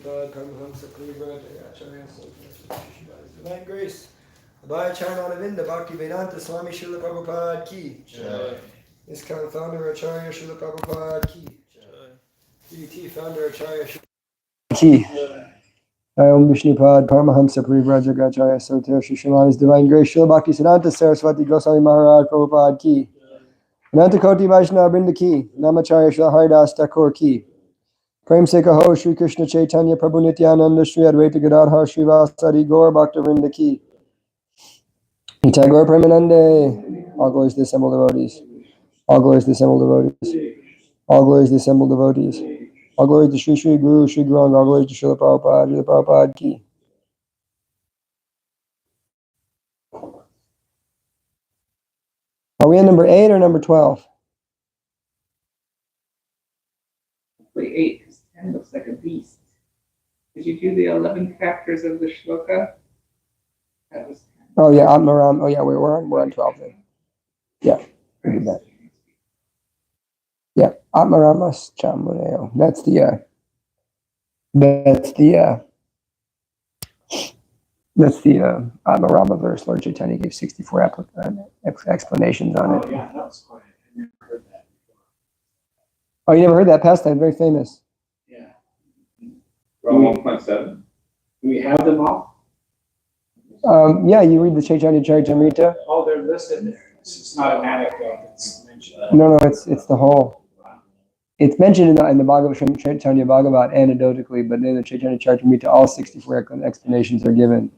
Pad Paramahamsa Parivrata Acharya Divine Grace. Abhaya Charanavinda Bhakti Vedanta Swami Srila Prabhupada Ki. ISKCON Founder Acharya Srila Prabhupada Ki. DT Founder Acharya Srila Ki. Om Vishnupad Paramahamsa Parivrata Acharya Soter Shishimana's Divine Grace Srila Bhakti Siddhanta Saraswati Goswami Maharaj Prabhupada Ki. Ananta Koti Vaishnava Brinda Ki. Namacharya Srila Haridas Thakur Ki. Prem Se Kaho Shri Krishna Chaitanya Prabhu Nityananda Shri Advaita Gadadhar Shri Vasadi Gaur Bhakta Vrinda Ki. Nitai Gaur Premanande. All glories to the assembled devotees. All glories to the assembled devotees. All glories to the assembled devotees. All glories to Shri Shri Guru Shri Guranga. All glories to Srila Prabhupada. Srila Prabhupada Ki. Are we on number 8 or number 12? 8, because 10 looks like a beast. Did you do the 11 factors of the shloka? That was 10. Oh yeah, Atmaram. Oh yeah, we're on 12 then. Yeah, we did that. Yeah, Atmaramas Chamuneo. That's the Atmarama verse. Lord Chaitanya gave 64 explanations on it. Oh yeah, that was quite. I never heard that before. Oh, you never heard that pastime? Very famous. Yeah. We're on 1.7. Do we have them all? Yeah, you read the Chaitanya Charitamrita. Oh, they're listed there. It's not an anecdote. It's mentioned. No, it's the whole. It's mentioned in the Bhagavata Chaitanya Bhagavat anecdotally, but in the Chaitanya Charitamrita, all 64 explanations are given.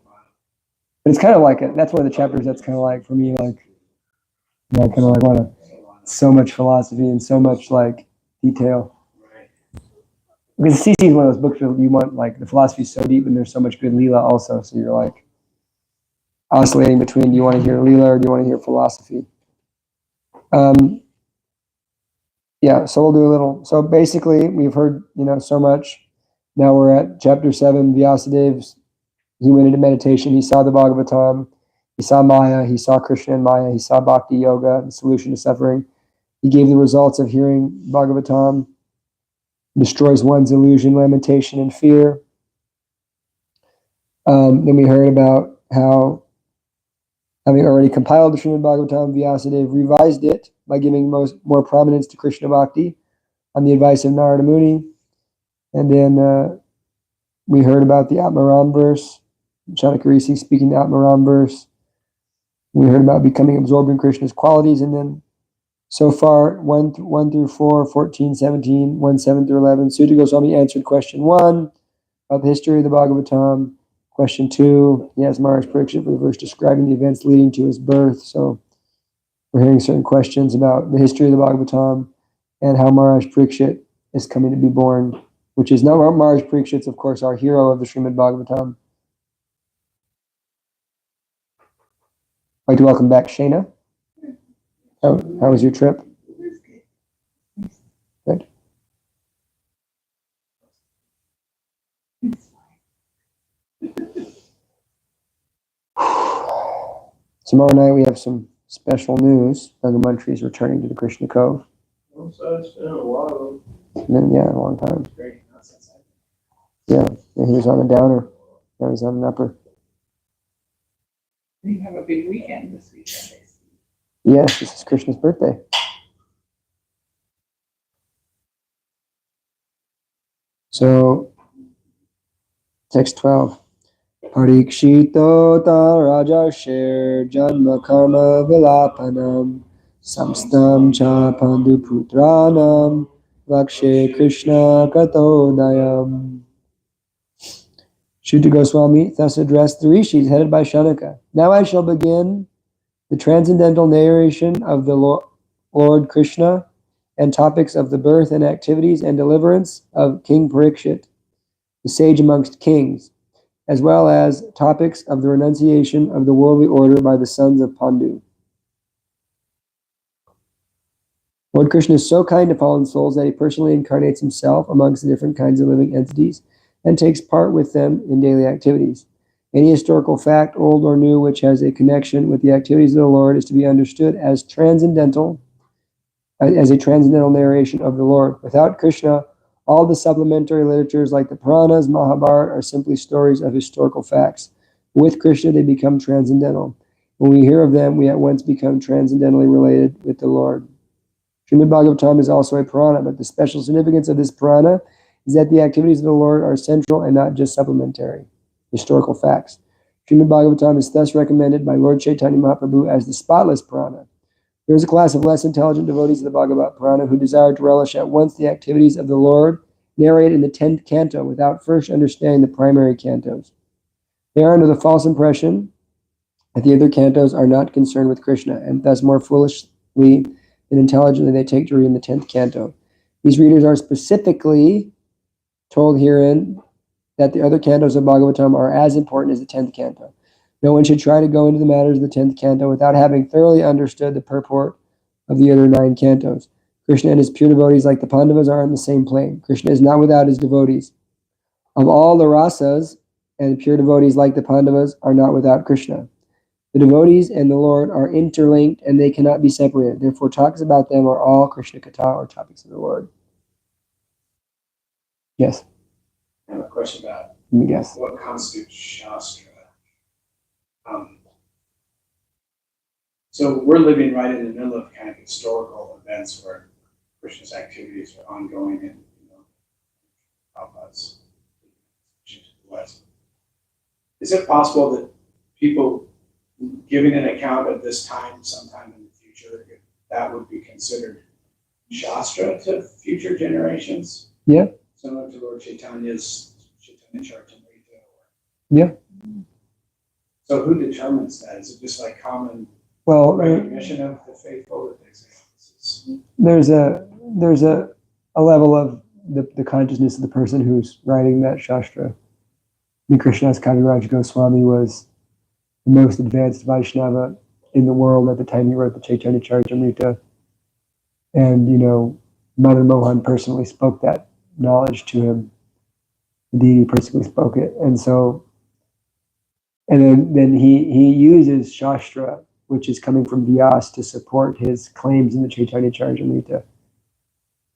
But it's kind of like it. That's one of the chapters that's kind of like, for me, like, you know, kind of like, want so much philosophy and so much, like, detail. Because CC is one of those books where you want, like, the philosophy is so deep and there's so much good Leela also, so you're, like, oscillating between, do you want to hear Leela or do you want to hear philosophy? Yeah, so we'll do a little. So basically, we've heard, so much. Now we're at chapter 7, Vyasadev's. He went into meditation. He saw the Bhagavatam. He saw Maya. He saw Krishna and Maya. He saw Bhakti Yoga, the solution to suffering. He gave the results of hearing Bhagavatam. Destroys one's illusion, lamentation, and fear. Then we heard about how, having already compiled the Srimad Bhagavatam, Vyasadeva revised it by giving more prominence to Krishna Bhakti on the advice of Narada Muni. And then we heard about the Atmaram verse, Chanakarisi speaking the Atmaram verse. We heard about becoming absorbed in Krishna's qualities. And then so far, 1 through 4, 14, 17, 1, 7 through 11, Sutta Goswami answered question 1 about the history of the Bhagavatam. Question 2, he asked Maharaj Parikshit for the verse describing the events leading to his birth. So we're hearing certain questions about the history of the Bhagavatam and how Maharaj Parikshit is coming to be born, which is now Maharaj Parikshit's, of course, our hero of the Srimad Bhagavatam. I'd like to welcome back Shana. How was your trip? Good. Tomorrow night we have some special news. Rangamantri is returning to the Krishna Cove. So it's been a while. Yeah, a long time. Great. Yeah, he was on a downer. Now he's on an upper. You have a big weekend this weekend. Yes, this is Krishna's birthday. So, text 12. Parikshito ta rajarshir janma karma vilapanam samstam cha pandu putranam vakshe Krishna katodayam. Shuddha Goswami thus addressed the rishis headed by Shanaka. Now I shall begin the transcendental narration of the Lord Krishna and topics of the birth and activities and deliverance of King Parikshit, the sage amongst kings, as well as topics of the renunciation of the worldly order by the sons of Pandu. Lord Krishna is so kind to fallen souls that he personally incarnates himself amongst the different kinds of living entities and takes part with them in daily activities. Any historical fact, old or new, which has a connection with the activities of the Lord is to be understood as a transcendental narration of the Lord. Without Krishna, All the supplementary literatures like the Puranas, Mahabharata are simply stories of historical facts. With Krishna, they become transcendental. When we hear of them, we at once become transcendentally related with the Lord. Srimad Bhagavatam is also a Purana, but the special significance of this Purana is that the activities of the Lord are central and not just supplementary, historical facts. Srimad Bhagavatam is thus recommended by Lord Chaitanya Mahaprabhu as the spotless Purana. There is a class of less intelligent devotees of the Bhagavad Purana who desire to relish at once the activities of the Lord narrated in the 10th canto without first understanding the primary cantos. They are under the false impression that the other cantos are not concerned with Krishna, and thus more foolishly and intelligently they take to read in the 10th canto. These readers are specifically told herein that the other cantos of Bhagavatam are as important as the 10th canto. No one should try to go into the matters of the 10th canto without having thoroughly understood the purport of the other 9 cantos. Krishna and his pure devotees, like the Pandavas, are on the same plane. Krishna is not without his devotees. Of all the rasas, and pure devotees like the Pandavas are not without Krishna. The devotees and the Lord are interlinked and they cannot be separated. Therefore, talks about them are all Krishna Katha or topics of the Lord. Yes? I have a question about Let me guess. what constitutes Shastra. So we're living right in the middle of kind of historical events where Krishna's activities are ongoing in, Prabhupada's West. Is it possible that people giving an account of this time sometime in the future, if that would be considered Shastra to future generations? Yeah. Similar to Lord Chaitanya's Chaitanya Charitamrita? Yeah. So who determines that? Is it just like common recognition of the faithful that they say this is? There's a level of the consciousness of the person who's writing that Shastra. Krishnadas Kaviraj Goswami was the most advanced Vaishnava in the world at the time he wrote the Chaitanya Charitamrita. And, Madan Mohan personally spoke that knowledge to him. The deity personally spoke it. And so, and then he uses Shastra, which is coming from Vyas, to support his claims in the Chaitanya Charitamrita,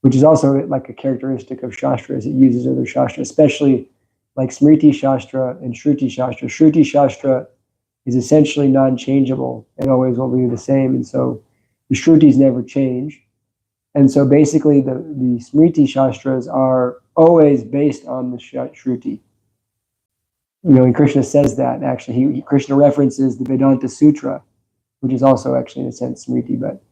which is also like a characteristic of Shastra, is it uses other Shastra, especially like Smriti Shastra and Shruti Shastra. Shruti Shastra is essentially non-changeable and always will be the same. And so the Shrutis never change. And so basically the Smriti Shastras are always based on the Shruti. And Krishna says that, actually. Krishna references the Vedanta Sutra, which is also actually in a sense Smriti, but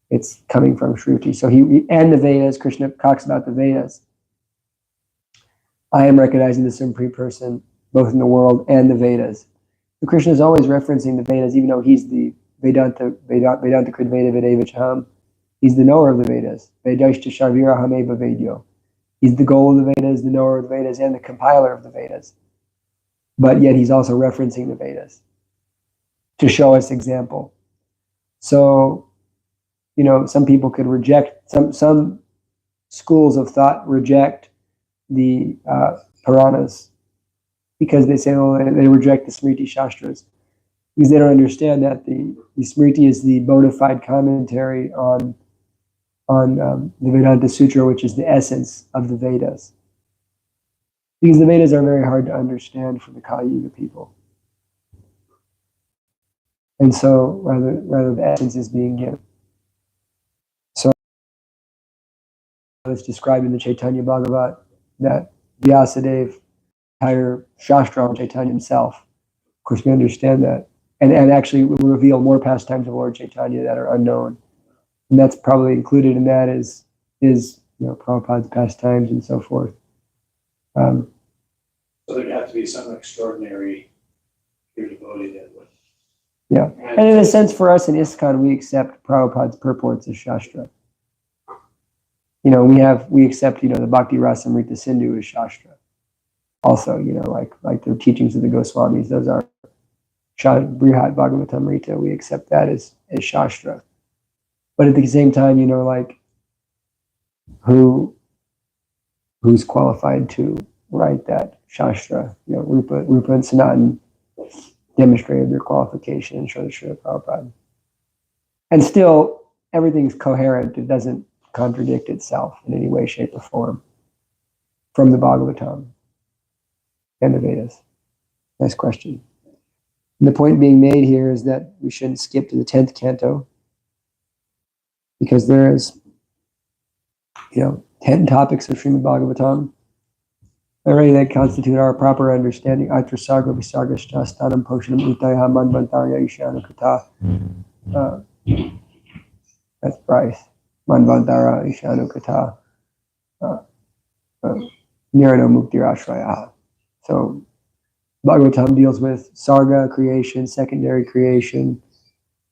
it's coming from Shruti. So and the Vedas, Krishna talks about the Vedas. I am recognizing the Supreme Person, both in the world and the Vedas. So Krishna is always referencing the Vedas, even though he's the Vedanta Krid Veda Vedavacham. He's the knower of the Vedas. Vedashta Sharvira Hameva Vedyo. He's the goal of the Vedas, the knower of the Vedas, and the compiler of the Vedas. But yet he's also referencing the Vedas to show us example. So, some people could reject, some schools of thought reject the Puranas because they say, they reject the Smriti Shastras, because they don't understand that the Smriti is the bona fide commentary on the Vedanta Sutra, which is the essence of the Vedas. Because the Vedas are very hard to understand for the Kali Yuga people. And so rather the essence is being given. So it's described in the Chaitanya Bhagavat that Vyasadeva entire Shastra on Chaitanya himself. Of course, we understand that. And actually will reveal more pastimes of Lord Chaitanya that are unknown. And that's probably included in that is Prabhupada's pastimes and so forth. So there'd have to be some extraordinary pure devotee that would. Yeah. And in a sense, for us in ISKCON, we accept Prabhupada's purports as Shastra. We accept, the Bhakti Rasamrita Sindhu as Shastra. Also, like the teachings of the Goswamis, those are Brihat Bhagavatamrita. We accept that as Shastra. But at the same time, who's qualified to write that Shastra? Rupa and Sanatan demonstrated their qualification in Srila Prabhupada. And still, everything's coherent. It doesn't contradict itself in any way, shape, or form. from the Bhagavatam and the Vedas? Nice question. And the point being made here is that we shouldn't skip to the 10th canto, because there is, 10 topics of Srimad Bhagavatam already that constitute our proper understanding. Aitra Sarga Visarga Stanam Poshanam Utaya Manvantarya Ishanukata. That's Bryce. Manvantara Ishanukata. Nirano Muktirashraya. So Bhagavatam deals with Sarga creation, secondary creation,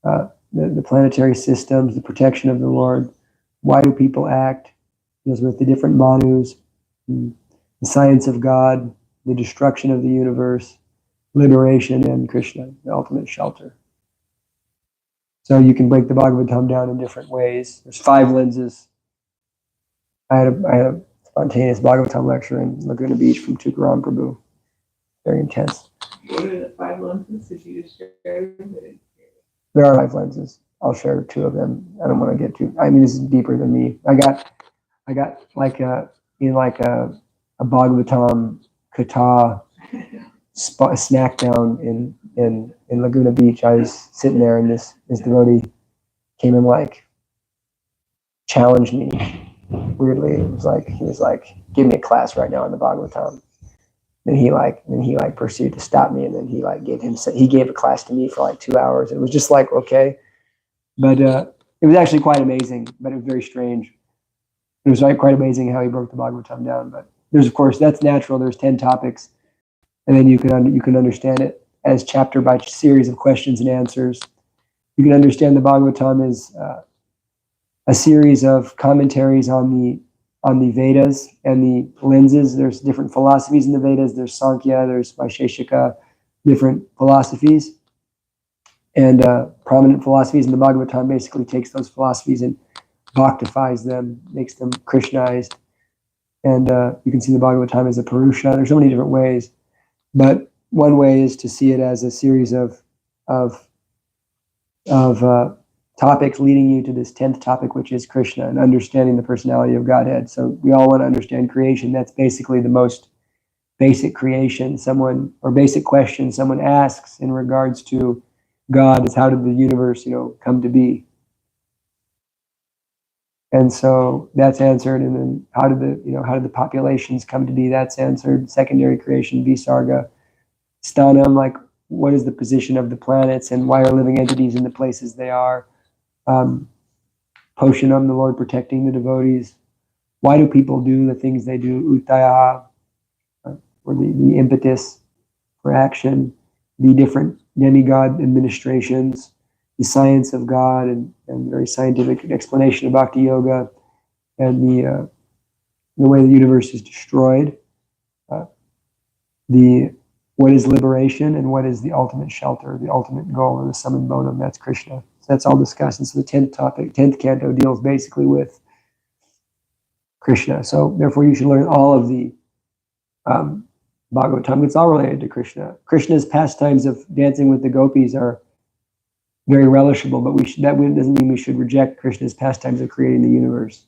the planetary systems, the protection of the Lord. Why do people act? Deals with the different manus, the science of God, the destruction of the universe, liberation, and Krishna, the ultimate shelter. So you can break the Bhagavatam down in different ways. There's 5 lenses. I had a spontaneous Bhagavatam lecture in Laguna Beach from Tukaram Prabhu. Very intense. What are the 5 lenses? Did you just share? There are 5 lenses. I'll share 2 of them. I don't want to get too. I mean, this is deeper than me. I got like a Bhagavatam kata snack down in Laguna Beach. I was sitting there, and this devotee came and like challenged me weirdly. He was like, give me a class right now on the Bhagavatam. Then he proceeded to stop me, and then he gave a class to me for like 2 hours. It was just like, okay, but it was actually quite amazing, but it was very strange. It was like quite amazing how he broke the Bhagavatam down. But there's, of course, that's natural. There's 10 topics, and then you can understand it as chapter by series of questions and answers. You can understand the Bhagavatam as a series of commentaries on the Vedas and the lenses. There's different philosophies in the Vedas. There's Sankhya, there's Vaisheshika, different philosophies, and prominent philosophies. And the Bhagavatam basically takes those philosophies and bhaktifies them, makes them Krishnized. And you can see the Bhagavatam as a Purusha. There's so many different ways, but one way is to see it as a series of topics leading you to this 10th topic, which is Krishna and understanding the personality of Godhead. So we all want to understand creation. That's basically the most basic creation basic question someone asks in regards to God is, how did the universe, come to be? And so that's answered. And then how did the populations come to be? That's answered. Secondary creation, Visarga. Sthanam, like what is the position of the planets and why are living entities in the places they are? Poshanam, the Lord protecting the devotees. Why do people do the things they do? Uttaya, or the impetus for action. The different demigod administrations. The science of God and very scientific explanation of Bhakti Yoga, and the way the universe is destroyed. What is liberation and what is the ultimate shelter, the ultimate goal, or the summum bonum? That's Krishna. So that's all discussed. And so the 10th canto deals basically with Krishna. So therefore you should learn all of the Bhagavatam. It's all related to Krishna. Krishna's pastimes of dancing with the gopis are very relishable, but that doesn't mean we should reject Krishna's pastimes of creating the universe.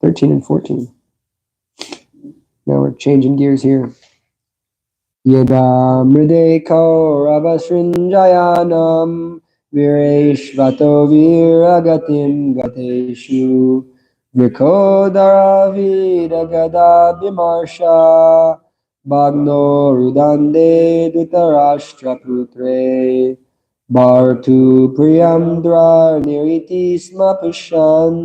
13 and 14. Now we're changing gears here. Yeda mride kauravasrinjayanam vireshvato viragatim gateshu vikodara vidagada bimarsha Bhagno Rudande Dhutarashtra Putre Bhartu Priyam Dra Niriti Smapushan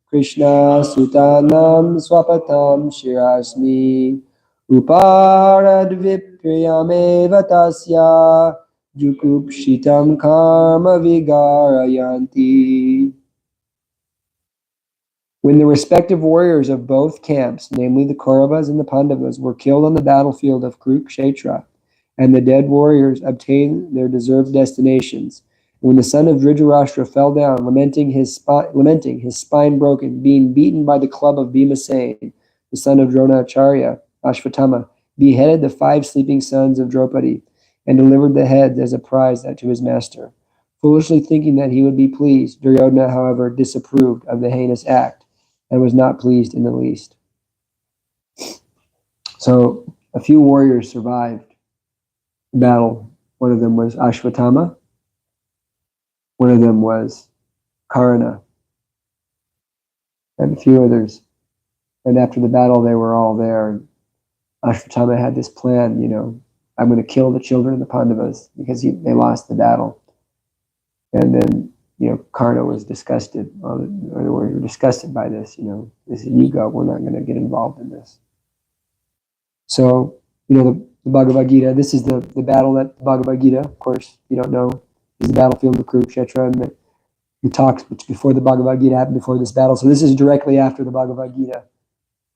Krishna Sutanam Swapatam Shirasmi Uparad Vipriyameva Tasya Jukupshitam Karma Vigarayanti. When the respective warriors of both camps, namely the Kauravas and the Pandavas, were killed on the battlefield of Kurukshetra, and the dead warriors obtained their deserved destinations, and when the son of Dhritarashtra fell down, lamenting his spine broken, being beaten by the club of Bhimasen, the son of Dronacharya, Ashvatthama, beheaded the 5 sleeping sons of Draupadi, and delivered the heads as a prize to his master. Foolishly thinking that he would be pleased, Duryodhana, however, disapproved of the heinous act, and was not pleased in the least. So a few warriors survived the battle. One of them was Ashwatthama. One of them was Karna, and a few others. And after the battle, they were all there. And Ashwatthama had this plan, I'm going to kill the children of the Pandavas because they lost the battle. And then, Karna was disgusted, or were disgusted by this. They said, you go, we're not going to get involved in this. So, the Bhagavad Gita, this is the battle that the Bhagavad Gita, of course, you don't know, is the battlefield of Kurukshetra, and the talks before the Bhagavad Gita happened before this battle. So this is directly after the Bhagavad Gita.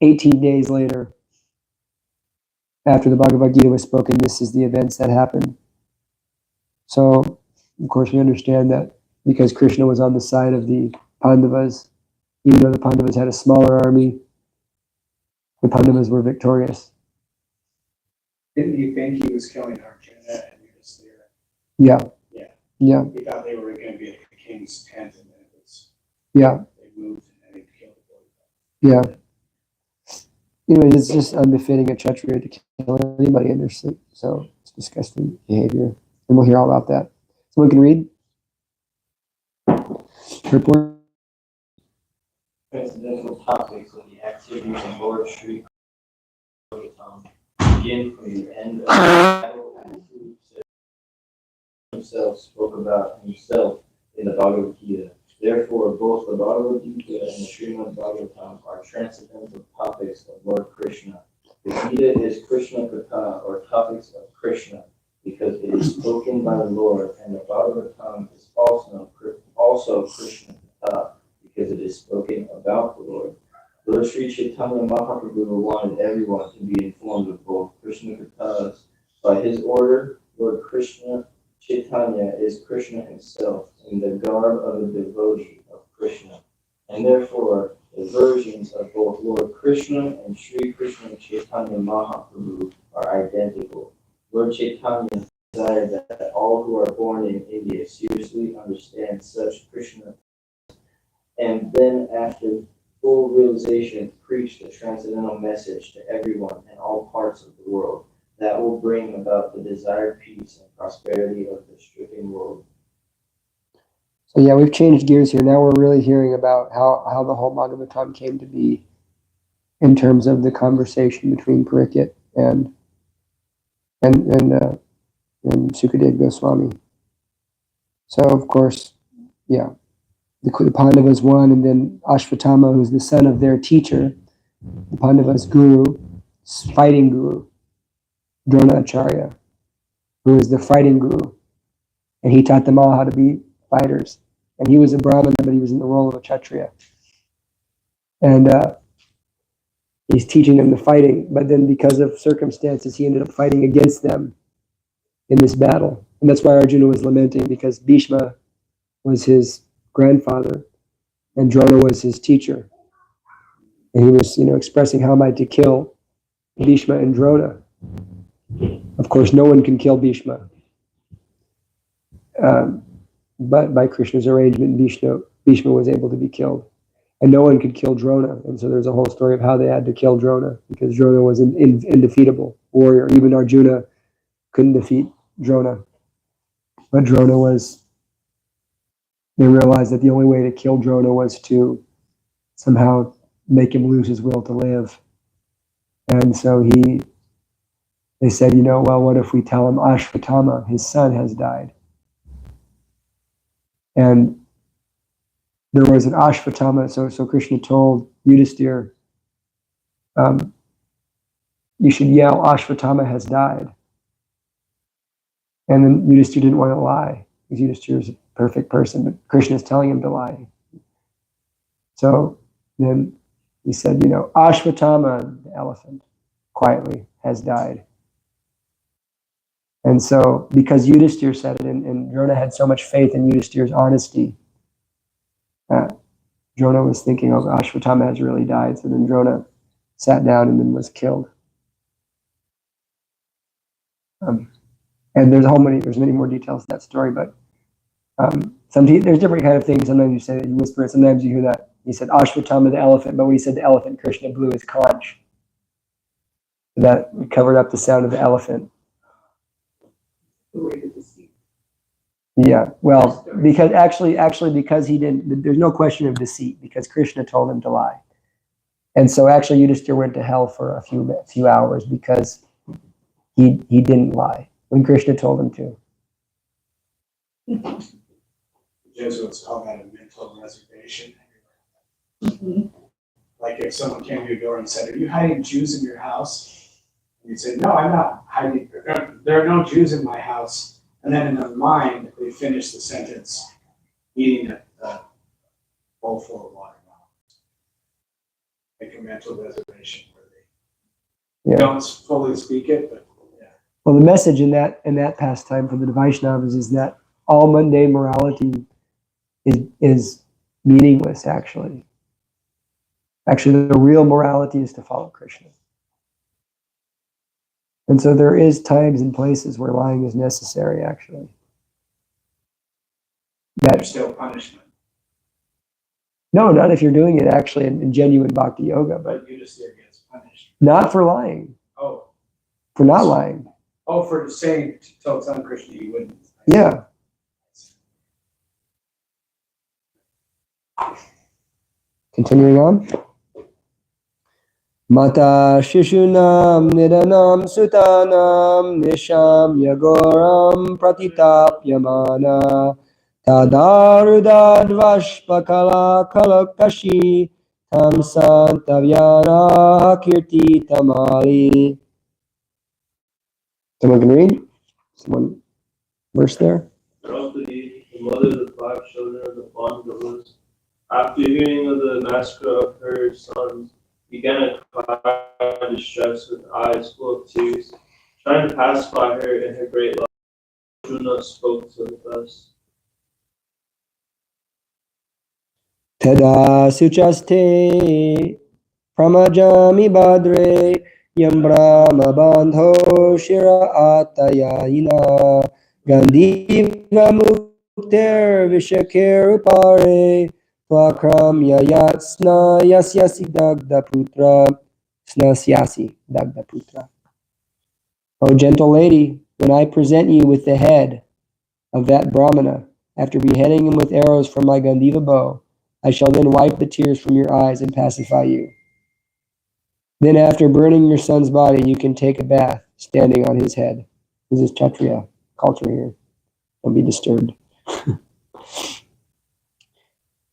18 days later, after the Bhagavad Gita was spoken, this is the events that happened. So, of course, we understand that because Krishna was on the side of the Pandavas, even though the Pandavas had a smaller army, the Pandavas were victorious. Didn't you think he was killing Arjuna and Yudhisthira? Yeah. Yeah. Yeah. He thought they were going to be at the king's tent, and then it was. Yeah. They moved and then he killed the boy. Yeah. It's just unbefitting a Kshatriya to kill anybody in their sleep. So it's disgusting behavior. And we'll hear all about that. Someone can read? Report. Transcendental topics of the activities of Lord Sri begin from the end of the battle and himself spoke about himself in the Bhagavad Gita. Therefore, both the Bhagavad Gita and the Srimad Bhagavatam are transcendental topics of Lord Krishna. The Gita is Krishna Katha, or topics of Krishna, because it is spoken by the Lord, and the Bhagavatam is also Krishna Katha, because it is spoken about the Lord. Lord Sri Chaitanya Mahaprabhu wanted everyone to be informed of both Krishna Kathas. By his order, Lord Krishna Chaitanya is Krishna himself in the garb of a devotee of Krishna, and therefore the versions of both Lord Krishna and Sri Krishna Chaitanya Mahaprabhu are identical. Lord Chaitanya desired that all who are born in India seriously understand such Krishna, and then after full realization preach the transcendental message to everyone in all parts of the world. That will bring about the desired peace and prosperity of the stricken world. So yeah, we've changed gears here. Now we're really hearing about how the whole Bhagavatam came to be in terms of the conversation between Parikshit and Sukadeva Goswami. So of course, yeah, the Pandavas won, and then Ashwatthama, who's the son of their teacher, the Pandavas' guru, fighting guru, Dronacharya, who is the fighting guru, and he taught them all how to be fighters. And he was a Brahmana, but he was in the role of a Kshatriya. And he's teaching them the fighting, but then because of circumstances, he ended up fighting against them in this battle. And that's why Arjuna was lamenting, because Bhishma was his grandfather and Drona was his teacher. And he was, expressing, how am I to kill Bhishma and Drona? Of course, no one can kill Bhishma. But by Krishna's arrangement, Bhishma was able to be killed. And no one could kill Drona. And so there's a whole story of how they had to kill Drona, because Drona was an indefeatable warrior. Even Arjuna couldn't defeat Drona. But they realized that the only way to kill Drona was to somehow make him lose his will to live. And so they said, well, what if we tell him Ashwatthama, his son, has died? And there was an Ashwatthama, so Krishna told Yudhisthira, you should yell, Ashwatthama has died. And then Yudhisthira didn't want to lie, because Yudhisthira is a perfect person, but Krishna is telling him to lie. So then he said, Ashwatthama, the elephant, quietly has died. And so, because Yudhisthira said it, and Drona had so much faith in Yudhisthira's honesty, Drona was thinking, oh, Ashwatthama has really died. So then Drona sat down and then was killed. And there's many more details to that story, but there's different kind of things. Sometimes you say that you whisper it. Sometimes you hear that, He said Ashwatthama the elephant, but when he said the elephant, Krishna blew his conch. That covered up the sound of the elephant. The way to deceive. Yeah, well, because actually, because he didn't, there's no question of deceit, because Krishna told him to lie. And so actually Yudhishthira went to hell for a few hours because he didn't lie when Krishna told him to. The Jesuits call that a mental reservation. Like if someone came to your door and said, "Are you hiding Jews in your house?" And you'd say, "No, I'm not hiding. There are no Jews in my house." And then in their mind, they finish the sentence, eating a bowl full of watermelon. Make a mental reservation where they don't fully speak it, but yeah. Well, the message in that pastime for the Vaishnavas is that all mundane morality is meaningless. Actually, the real morality is to follow Krishna. And so there is times and places where lying is necessary. Actually, There's still punishment. No, not if you're doing it actually in genuine bhakti yoga, but Yudhishthira gets punished. not for lying. Oh. For not lying. Oh, for saying to tell son Krishna you wouldn't. Yeah. Continuing on. Mata shishunam nidanam sutanam nisham yagoram pratitapyamana tadarudadvashpakala kalakashi tam santavyana kirti tamali. Someone can read? Someone verse there? Draupadi, the mother of the 5 children of the Pandavas, after hearing of the massacre of her sons, began to cry in distress with eyes full of tears, trying to pacify her in her great love. Arjuna spoke to her thus. Tada suchaste pramajami badre yam brahma bandho shira atayayina gandiva mukter vishakir upare twakram yayatsna yasyasi dagda putra snasyasi dagda putra. O gentle lady, when I present you with the head of that Brahmana, after beheading him with arrows from my Gandiva bow, I shall then wipe the tears from your eyes and pacify you. Then after burning your son's body, you can take a bath standing on his head. This is Kshatriya culture here. Don't be disturbed.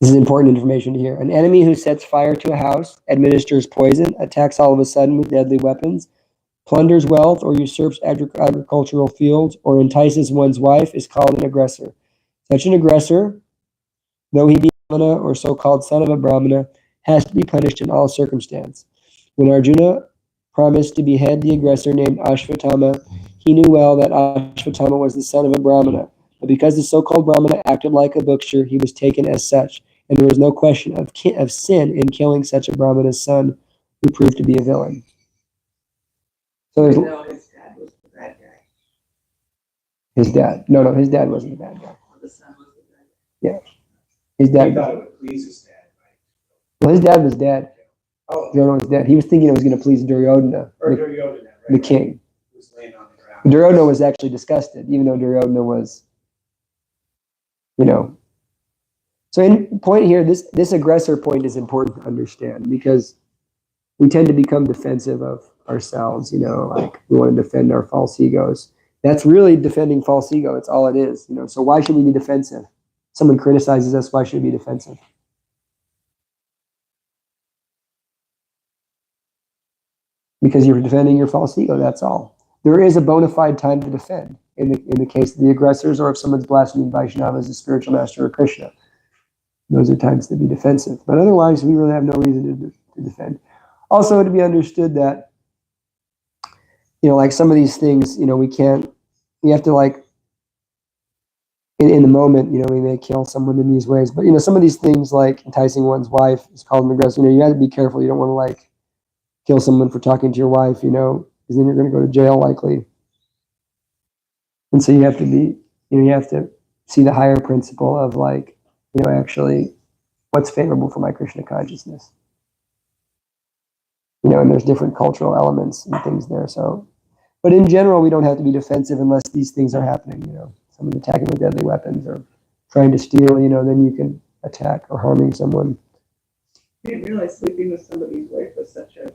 This is important information to hear. An enemy who sets fire to a house, administers poison, attacks all of a sudden with deadly weapons, plunders wealth or usurps agricultural fields, or entices one's wife is called an aggressor. Such an aggressor, though he be a Brahmana or so-called son of a Brahmana, has to be punished in all circumstance. When Arjuna promised to behead the aggressor named Ashwatthama, he knew well that Ashwatthama was the son of a Brahmana, but because the so-called Brahmana acted like a butcher, he was taken as such, and there was no question of sin in killing such a Brahmana's son, who proved to be a villain. So His dad was the bad guy. His dad. No, his dad wasn't the bad guy. The son was the bad guy. Yeah. His He dad. thought it would please his dad, right? Well, his dad was dead. Oh. Duryodhana was dead. He was thinking it was going to please Duryodhana, Or Duryodhana, right? the king. He was laying on the ground. Duryodhana was actually disgusted, even though Duryodhana was, So in point here, this aggressor point is important to understand, because we tend to become defensive of ourselves, like we want to defend our false egos. That's really defending false ego. That's all it is, So why should we be defensive? Someone criticizes us, why should we be defensive? Because you're defending your false ego, that's all. There is a bona fide time to defend in the case of the aggressors, or if someone's blaspheming Vaishnava as a spiritual master or Krishna. Those are times to be defensive. But otherwise, we really have no reason to defend. Also, to be understood that, like some of these things, we have to like, in the moment, we may kill someone in these ways. But, some of these things like enticing one's wife is called an aggressor. You have to be careful. You don't want to like kill someone for talking to your wife, because then you're going to go to jail likely. And so you have to be, you have to see the higher principle of like, actually what's favorable for my Krishna consciousness. You know, and there's different cultural elements and things there. So, but in general, we don't have to be defensive unless these things are happening. You know, someone attacking with deadly weapons or trying to steal. You know, then you can attack or harming someone. I didn't realize sleeping with somebody's wife was such a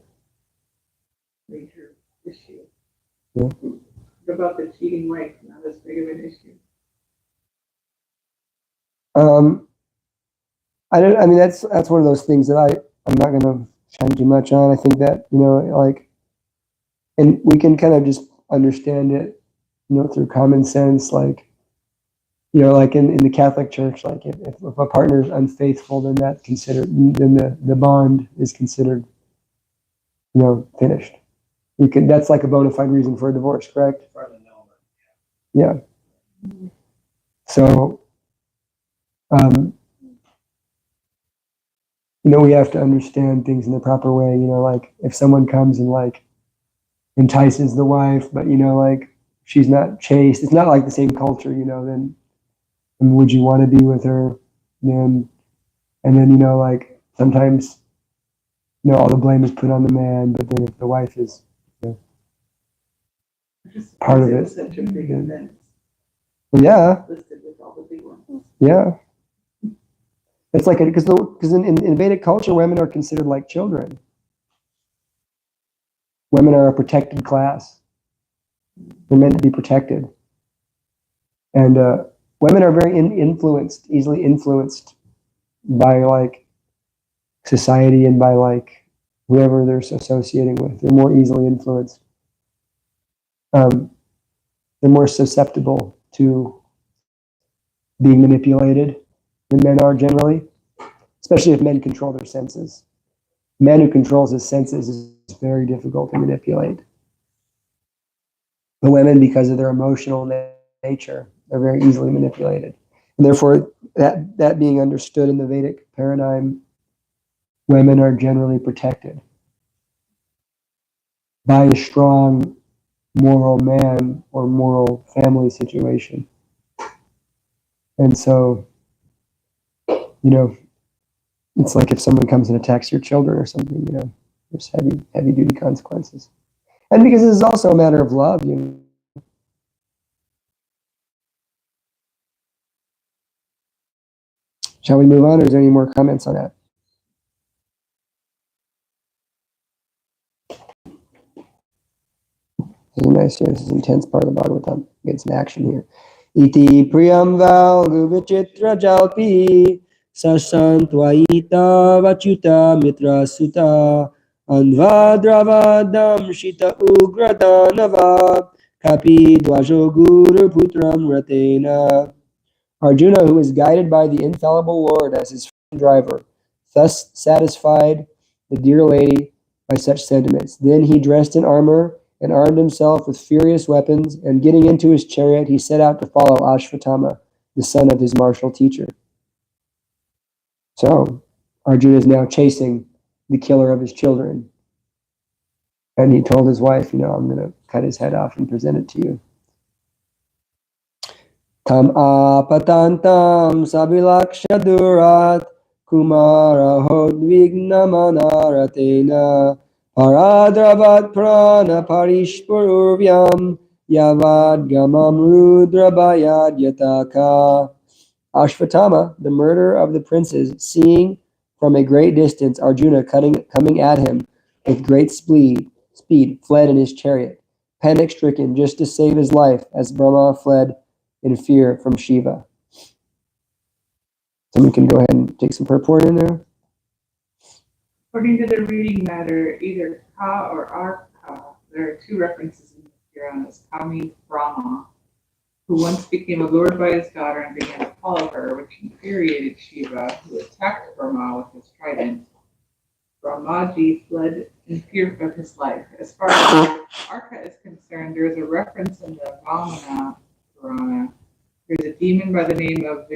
major issue. Yeah. What about the cheating wife? Not as big of an issue. I mean, that's one of those things that I'm not going to shine too much on. I think that, you know, like, and we can kind of just understand it, you know, through common sense. Like, you know, like in the Catholic Church, like if a partner is unfaithful, then that's considered, then the bond is considered, you know, finished. That's like a bona fide reason for a divorce, correct? Yeah. So, you know, we have to understand things in the proper way. You know, like if someone comes and like entices the wife, but you know, like she's not chaste, it's not like the same culture, you know, then would you want to be with her? Then, and then, you know, like sometimes, you know, all the blame is put on the man, but then if the wife is, you know, part of it. Was such a big event. Well, yeah. Listed with all the big ones. Yeah. It's like, because in Vedic culture, women are considered like children. Women are a protected class. They're meant to be protected. And women are very easily influenced by like society and by like whoever they're associating with. They're more easily influenced. They're more susceptible to being manipulated than men are generally, especially if men control their senses. A man who controls his senses is very difficult to manipulate. The women, because of their emotional nature, they're very easily manipulated. And therefore, that being understood in the Vedic paradigm, women are generally protected by a strong moral man or moral family situation. And so, you know, it's like if someone comes and attacks your children or something, you know, there's heavy duty consequences. And because this is also a matter of love, you know. Shall we move on, or is there any more comments on that? This is nice here. This is an intense part of the Bhagavatam. Get some action here. Iti priyam valgu vichitra jalpi sasantvaita vachuta mitra sutta anvadravadam shita ugradanava kapi dvajo guru putram ratena. Arjuna, who is guided by the infallible Lord as his driver, thus satisfied the dear lady by such sentiments. Then he dressed in armor and armed himself with furious weapons, and getting into his chariot, he set out to follow Ashvatthama, the son of his martial teacher. So, Arjuna is now chasing the killer of his children. And he told his wife, you know, I'm going to cut his head off and present it to you. Tam apatantam sabilaksha durat kumara hodvignamanaratena paradravat prana parishpurvyam yavad gamam rudrabayad yataka. Ashvatthama, the murderer of the princes, seeing from a great distance Arjuna coming at him with great speed, fled in his chariot, panic-stricken just to save his life as Brahma fled in fear from Shiva. Someone can go ahead and take some purport in there. According to the reading matter, either Ka or Arka, there are two references in the Puranas. Ka means Brahma, who once became allured by his daughter and began to follow her, which infuriated Shiva, who attacked Brahma with his trident. Brahmaji fled in fear of his life. As far as Arka is concerned, there is a reference in the Vamana Purana. There's a demon by the name of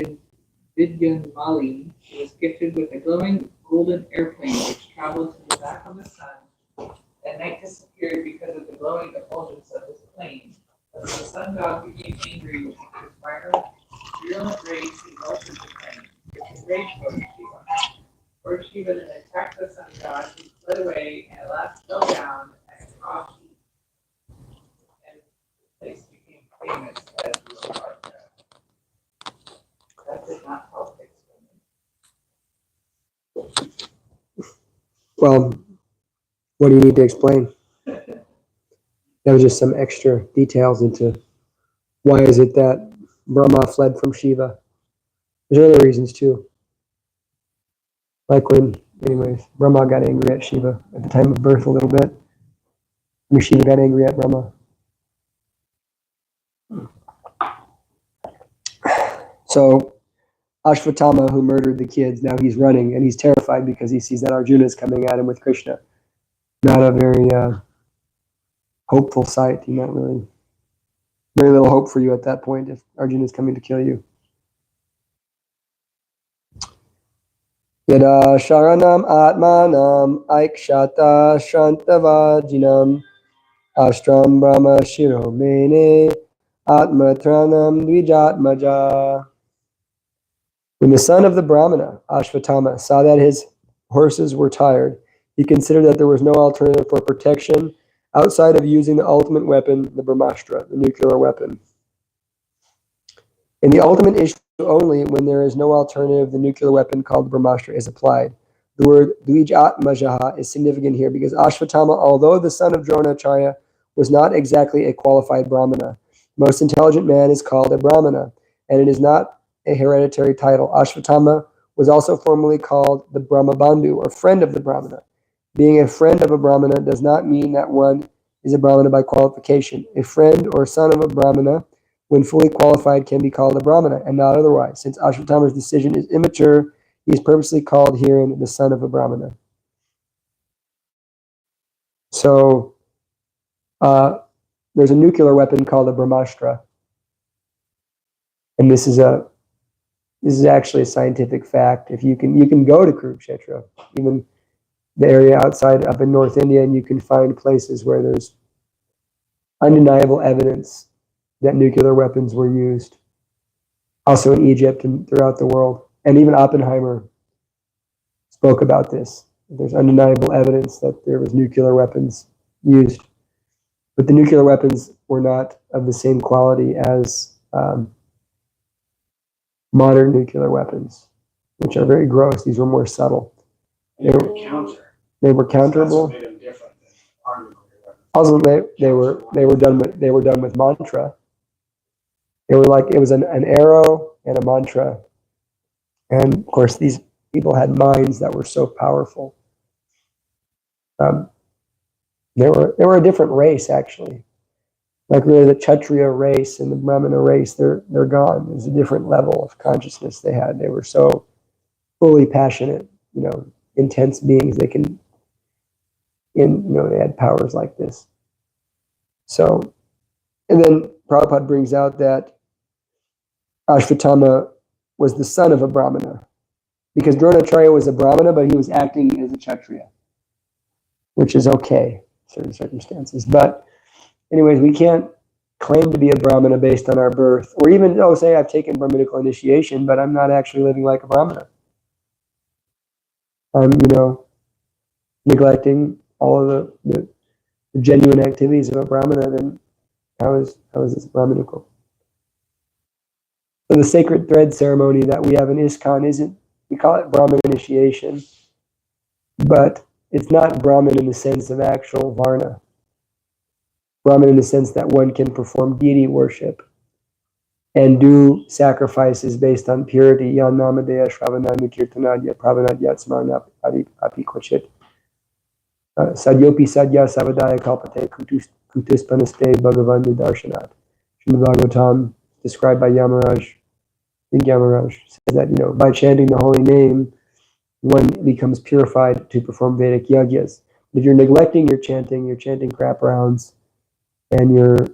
Vidyanmali who was gifted with a glowing golden airplane which traveled to the back of the sun. At night disappeared because of the glowing effulgence of his plane. As the sun god became angry with his fire, virulent rage engulfed the plane, which enraged Lord Shiva. Lord Shiva then attacked the sun god, who fled away and at last fell down at Kashi, and the place became famous as Lokarna. That did not help explain. Well, what do you need to explain? That was just some extra details into why is it that Brahma fled from Shiva. There's other reasons too. Like when, anyways, Brahma got angry at Shiva at the time of birth a little bit. When Shiva got angry at Brahma. So Ashvatthama, who murdered the kids, now he's running and he's terrified because he sees that Arjuna is coming at him with Krishna. Not a very hopeful sight. Not really, very little hope for you at that point if Arjuna is coming to kill you. Yada sharanam atmanam aikshata shantavajinam astram brahma shiro mene atmatranam dvijatmaja. When the son of the Brahmana, Ashvatthama, saw that his horses were tired, he considered that there was no alternative for protection outside of using the ultimate weapon, the Brahmastra, the nuclear weapon. In the ultimate issue only, when there is no alternative, the nuclear weapon called Brahmastra is applied. The word Dvijatmajaha is significant here because Ashvatthama, although the son of Dronacharya, was not exactly a qualified Brahmana. The most intelligent man is called a Brahmana, and it is not a hereditary title. Ashvatthama was also formerly called the Brahmabandhu, or friend of the Brahmana. Being a friend of a Brahmana does not mean that one is a Brahmana by qualification. A friend or son of a Brahmana, when fully qualified, can be called a Brahmana and not otherwise. Since Ashvatthama's decision is immature, he is purposely called herein the son of a Brahmana. So there's a nuclear weapon called a Brahmastra, and this is actually a scientific fact. If you can go to Kurukshetra, even the area outside up in North India, and you can find places where there's undeniable evidence that nuclear weapons were used. Also in Egypt and throughout the world. And even Oppenheimer spoke about this. There's undeniable evidence that there was nuclear weapons used. But the nuclear weapons were not of the same quality as modern nuclear weapons, which are very gross. These were more subtle. They were counter. They were counterable. That's what made them different than our nuclear weapons. Also, they were done with mantra. They were like, it was an arrow and a mantra. And of course, these people had minds that were so powerful. They were a different race, actually. Like really the Kshatriya race and the Brahmana race, they're gone. There's a different level of consciousness they had. They were so fully passionate, intense beings. They had powers like this. So, and then Prabhupada brings out that Ashvatthama was the son of a Brahmana, because Dronacharya was a Brahmana, but he was acting as a Kshatriya, which is okay in certain circumstances. But anyways, we can't claim to be a Brahmana based on our birth, or even, say I've taken Brahminical initiation, but I'm not actually living like a Brahmana. I'm, neglecting all of the genuine activities of a Brahmana, then how is this Brahminical? So the sacred thread ceremony that we have in ISKCON we call it Brahman initiation, but it's not Brahman in the sense of actual Varna. Brahman in the sense that one can perform deity worship and do sacrifices based on purity. Yan namadeya shravanadya kirtanadya pravanadya smarna api kvachit. Sadyopi sadya savadaya kalpate kutuspanaste bhagavan darshanat. Srimad Bhagavatam, described by Yamaraj. I think Yamaraj says that, by chanting the holy name, one becomes purified to perform Vedic yagyas. If you're neglecting your chanting crap rounds, and you're,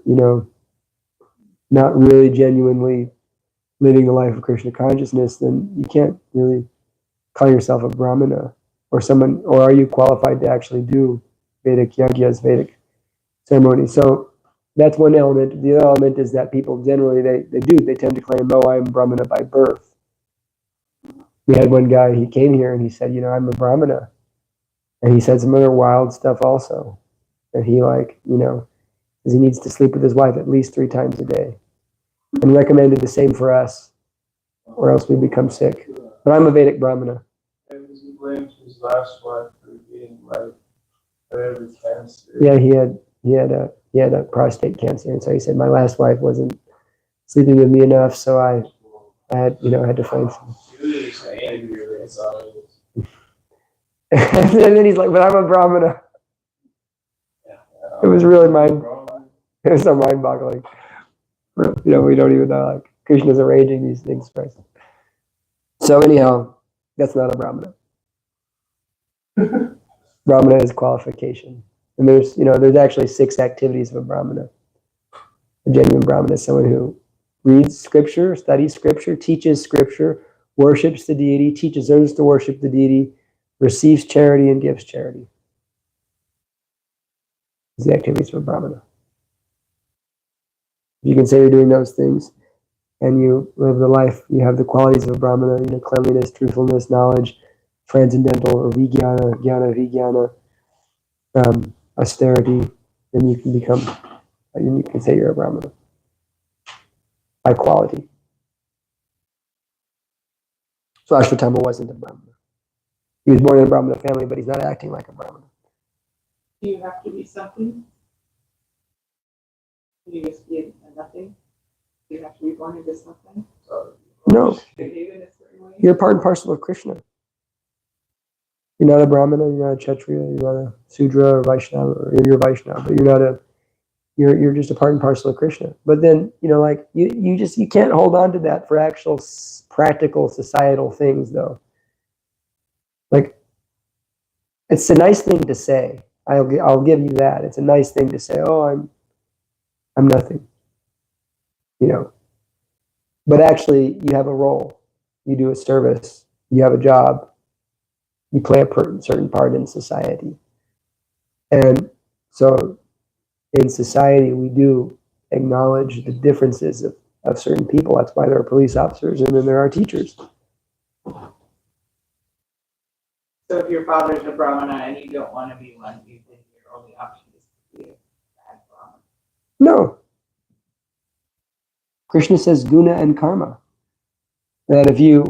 not really genuinely living the life of Krishna consciousness, then you can't really call yourself a Brahmana or someone, or are you qualified to actually do Vedic yagyas, Vedic ceremonies? So that's one element. The other element is that people generally, they tend to claim, I'm Brahmana by birth. We had one guy, he came here and he said, you know, I'm a Brahmana. And he said some other wild stuff also. And he like, you know, because he needs to sleep with his wife at least 3 times a day. And recommended the same for us, or else we become sick. But I'm a Vedic Brahmana. And he blamed his last wife for being like whatever cancer. Yeah, he had a prostate cancer, and so he said my last wife wasn't sleeping with me enough, so I had, you know, had to find some. He was just angry with his eyes. And then he's like, but I'm a Brahmana. It was really it was so mind-boggling. You know, we don't even know, like, Krishna's arranging these things for us. So anyhow, that's not a Brahmana. Brahmana is qualification. And there's, you know, there's actually 6 activities of a Brahmana. A genuine Brahmana is someone who reads scripture, studies scripture, teaches scripture, worships the deity, teaches others to worship the deity, receives charity, and gives charity. These are the activities of a Brahmana. If you can say you're doing those things, and you live the life, you have the qualities of a Brahmana, you know, cleanliness, truthfulness, knowledge, transcendental, or vijnana, jnana, vijnana, austerity, then you can become, you can say you're a Brahmana. By quality. So Ashwatthama wasn't a Brahmana. He was born in a Brahmana family, but he's not acting like a Brahmana. Do you have to be something? Can you just be a nothing? Do you have to be born into something? No. Behave in a certain way? You're part and parcel of Krishna. You're not a Brahmana, you're not a Kshatriya, you're not a Sudra or Vaishnava, or you're a Vaishnava, but you're just a part and parcel of Krishna. But then, you know, like, you can't hold on to that for actual practical societal things, though. Like, it's a nice thing to say. I'll give you that. It's a nice thing to say, oh, I'm nothing. You know. But actually, you have a role. You do a service. You have a job. You play a certain part in society. And so in society, we do acknowledge the differences of certain people. That's why there are police officers, and then there are teachers. So if your father's a Brahmana and you don't want to be one, you think your only option is to be a bad Brahmana? No. Krishna says guna and karma. That if your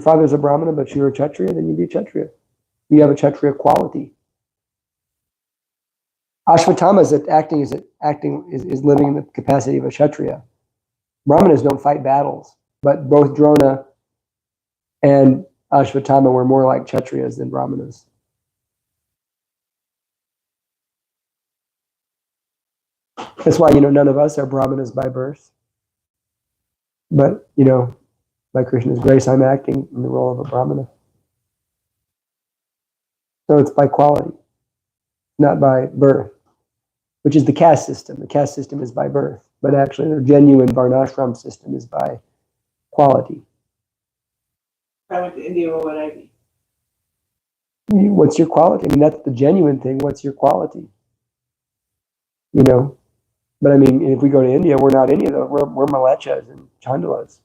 father's a Brahmana but you're a Kshatriya, then you be a Kshatriya. You have a Kshatriya quality. Ashwatthama is living in the capacity of a Kshatriya. Brahmanas don't fight battles, but both Drona and Ashwatthama were more like Kshatriyas than Brahmanas. That's why, you know, none of us are Brahmanas by birth. But, you know, by Krishna's grace, I'm acting in the role of a Brahmana. So it's by quality, not by birth, which is the caste system. The caste system is by birth, but actually the genuine Varnashram system is by quality. If I went to India, what would I be? What's your quality? I mean, that's the genuine thing. What's your quality? You know? But I mean, if we go to India, we're not any of those. We're Malechas and Chandalas.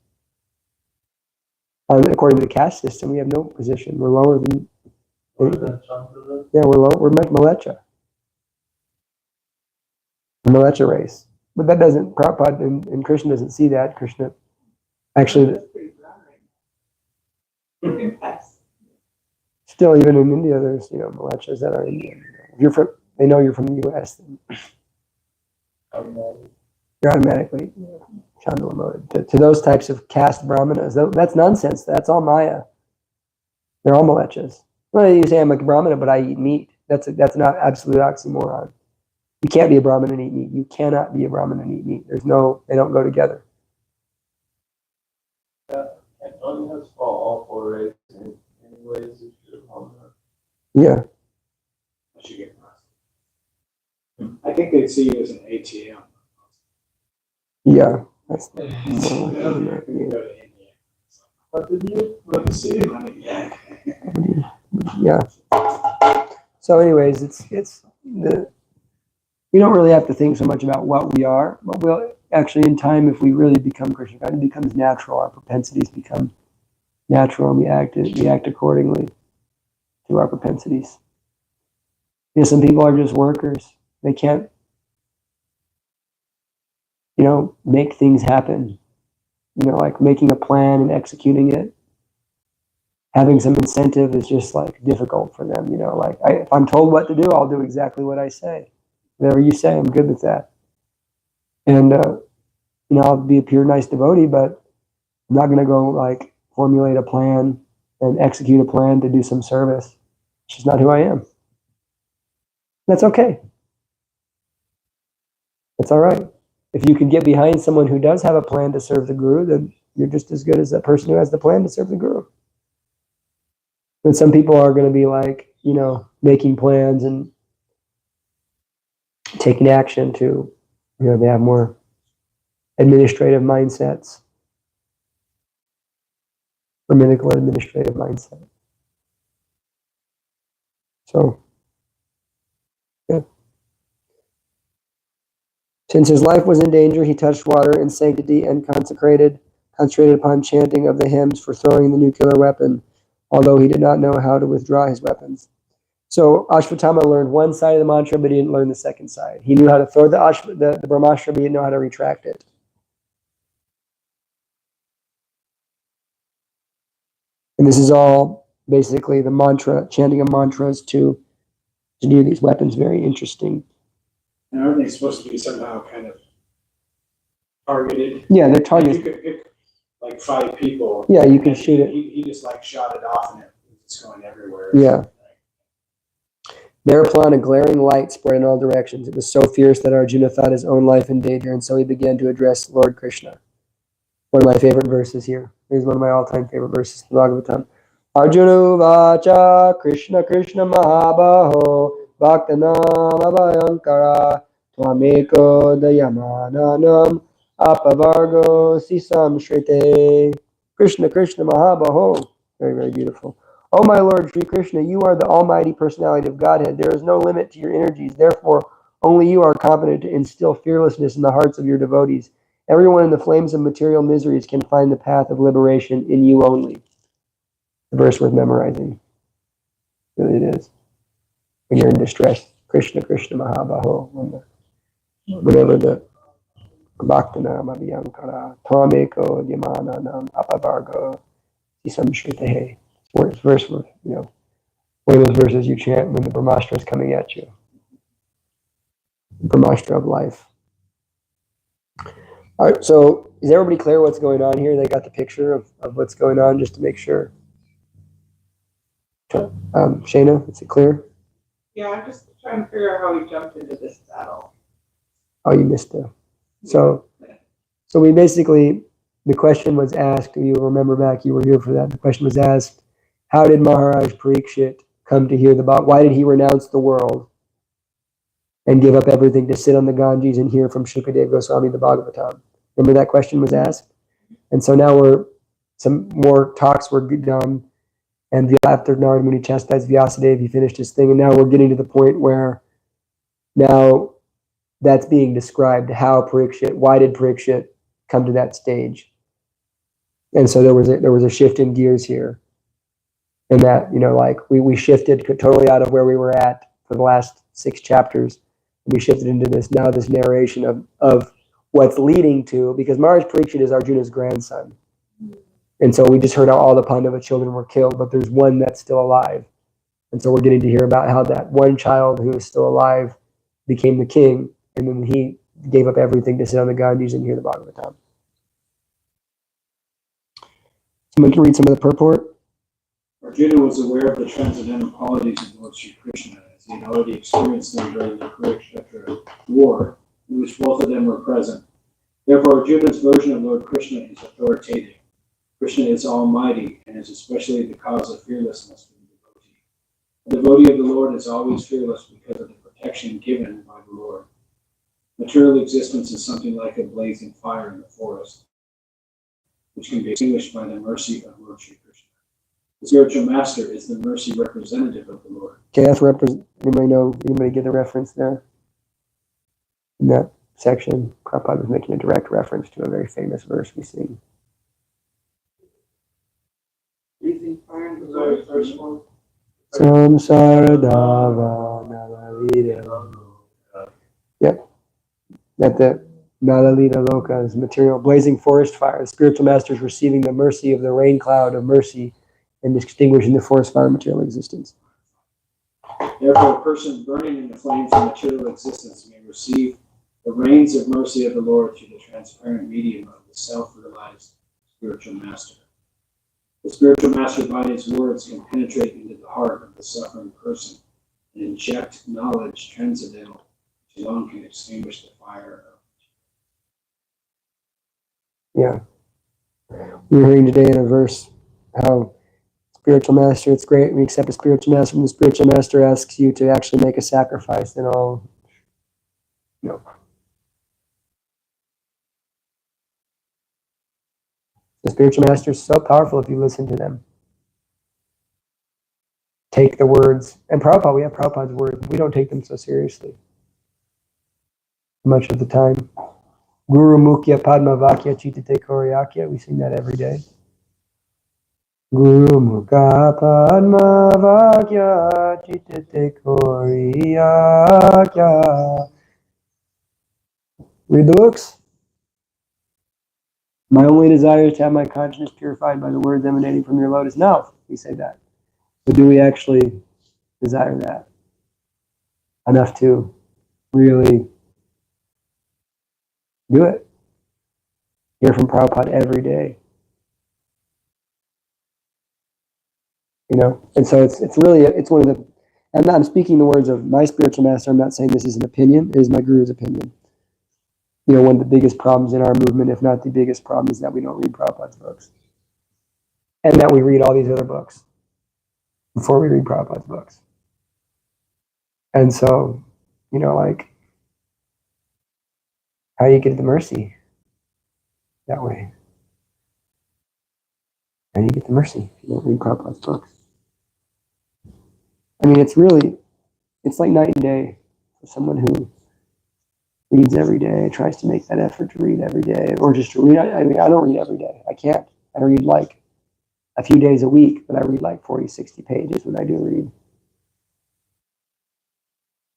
According to the caste system, we have no position. We're lower than anything. Yeah, we're low. We're Malecha. Malecha race. But that doesn't, Prabhupada and Krishna doesn't see that. Krishna actually, That's pretty broad, right? Yes. still, even in India, there's, you know, Malechas that are Indian. If you're from, they know you're from the U.S., then you're automatically Chandala mode. To those types of caste Brahmanas, that's nonsense. That's all Maya. They're all Malechas. Well, you say I'm a Brahmana, but I eat meat. That's not absolute oxymoron. You can't be a Brahmana and eat meat. You cannot be a Brahmana and eat meat. They don't go together. And one has all 4 races in ways if you're a Brahmana. Yeah. I think they'd see you as an ATM. Yeah. That's You go to India. What did you? Let me see the money. Yeah. So, anyways, we don't really have to think so much about what we are, but we'll actually, in time, if we really become Krishna, it becomes natural. Our propensities become natural and we act accordingly to our propensities. Because some people are just workers. They can't, make things happen. Like making a plan and executing it. Having some incentive is just like difficult for them. Like if I'm told what to do, I'll do exactly what I say. Whatever you say, I'm good with that. And, I'll be a pure nice devotee, but I'm not going to go like formulate a plan and execute a plan to do some service. It's just not who I am. That's okay. That's all right. If you can get behind someone who does have a plan to serve the Guru, then you're just as good as that person who has the plan to serve the Guru. But some people are going to be like, making plans and taking action to, they have more administrative mindsets, Brahminical administrative mindset. So, yeah. Since his life was in danger, he touched water in sanctity and concentrated upon chanting of the hymns for throwing the nuclear weapon, although he did not know how to withdraw his weapons. So Ashvatthama learned one side of the mantra, but he didn't learn the second side. He knew how to throw the Brahmastra, but he didn't know how to retract it. And this is all basically the mantra, chanting of mantras to do these weapons. Very interesting. And aren't they supposed to be somehow kind of targeted? Yeah, they're targeted. Like you could pick like 5 people. Yeah, you can shoot it. He just like shot it off and it's going everywhere. Yeah. Thereupon a glaring light spread in all directions. It was so fierce that Arjuna thought his own life in danger, and so he began to address Lord Krishna. One of my favorite verses here. Here's one of my all-time favorite verses in the Bhagavatam. Arjuna vacha Krishna Krishna Mahabaho Bhaktanam Abhayankara Twameko Dayamananam Apavargo Sisam Shrite. Krishna Krishna Mahabaho. Very, very beautiful. Oh my Lord Sri Krishna, you are the almighty personality of Godhead. There is no limit to your energies. Therefore, only you are competent to instill fearlessness in the hearts of your devotees. Everyone in the flames of material miseries can find the path of liberation in you only. The verse worth memorizing. Really it is. When you're in distress, Krishna Krishna Mahabaho. Whenever the Bhaktanam Abhyankara Tameko Yamananam Apavargo Isam Shritehe. Verse, one of those verses you chant when the Brahmastra is coming at you. Brahmastra of life. All right, so is everybody clear what's going on here? They got the picture of what's going on just to make sure. Shayna, is it clear? Yeah, I'm just trying to figure out how we jumped into this battle. Oh, you missed it. So we basically, the question was asked, you remember back, you were here for that. The question was asked, how did Maharaj Parikshit come to hear why did he renounce the world and give up everything to sit on the Ganges and hear from Shukadev Goswami the Bhagavatam? Remember that question was asked? And so now some more talks were done, and after Narada Muni chastised Vyasadeva, he finished his thing, and now we're getting to the point where now that's being described, why did Parikshit come to that stage? And so there was a shift in gears here. And that, we shifted totally out of where we were at for the last 6 chapters. We shifted into this narration of what's leading to, because Maharaj Parikshit is Arjuna's grandson. And so we just heard how all the Pandava children were killed, but there's one that's still alive. And so we're getting to hear about how that one child who is still alive became the king, and then he gave up everything to sit on the Ganges and hear the Bhagavatam. Someone can read some of the purport. Arjuna was aware of the transcendental qualities of Lord Sri Krishna, as he had already experienced them during the Kurukshetra war, in which both of them were present. Therefore, Arjuna's version of Lord Krishna is authoritative. Krishna is almighty and is especially the cause of fearlessness for the devotee. The devotee of the Lord is always fearless because of the protection given by the Lord. Material existence is something like a blazing fire in the forest, which can be extinguished by the mercy of Lord Sri Krishna. The spiritual master is the mercy representative of the Lord. Okay, anybody get the reference there? In that section, Prabhupada was making a direct reference to a very famous verse we sing. First one. Samsara Dava Nalalita. Yep. That the Nalalita Loka is material, blazing forest fire. The spiritual masters receiving the mercy of the rain cloud of mercy and extinguishing the forest fire of material existence. Therefore, a person burning in the flames of material existence may receive the rains of mercy of the Lord through the transparent medium of the self-realized spiritual master. The spiritual master, by his words, can penetrate into the heart of the suffering person and inject knowledge transcendental, which alone can extinguish the fire of. Yeah. We were hearing today in a verse how spiritual master, it's great. We accept a spiritual master when the spiritual master asks you to actually make a sacrifice, then all, no. The spiritual master is so powerful if you listen to them. Take the words, and Prabhupada, we have Prabhupada's words. We don't take them so seriously much of the time. Guru Mukhya Padma Vakya Chitate Koryakya, we sing that every day. Guru Mukha Padma Vakya Chitate Koryakya. Read the books. My only desire is to have my consciousness purified by the words emanating from your lotus. No, we say that. But do we actually desire that enough to really do it? Hear from Prabhupada every day. You know, and so it's really, it's one of the, I'm speaking the words of my spiritual master. I'm not saying this is an opinion. It is my guru's opinion. You know, one of the biggest problems in our movement, if not the biggest problem, is that we don't read Prabhupada's books. And that we read all these other books before we read Prabhupada's books. And so, you know, like, how do you get the mercy that way? How do you get the mercy if you don't read Prabhupada's books? I mean, it's really, it's like night and day for someone who reads every day, tries to make that effort to read every day, or just to read. I mean, I don't read every day. I can't. I read like a few days a week, but I read like 40, 60 pages when I do read.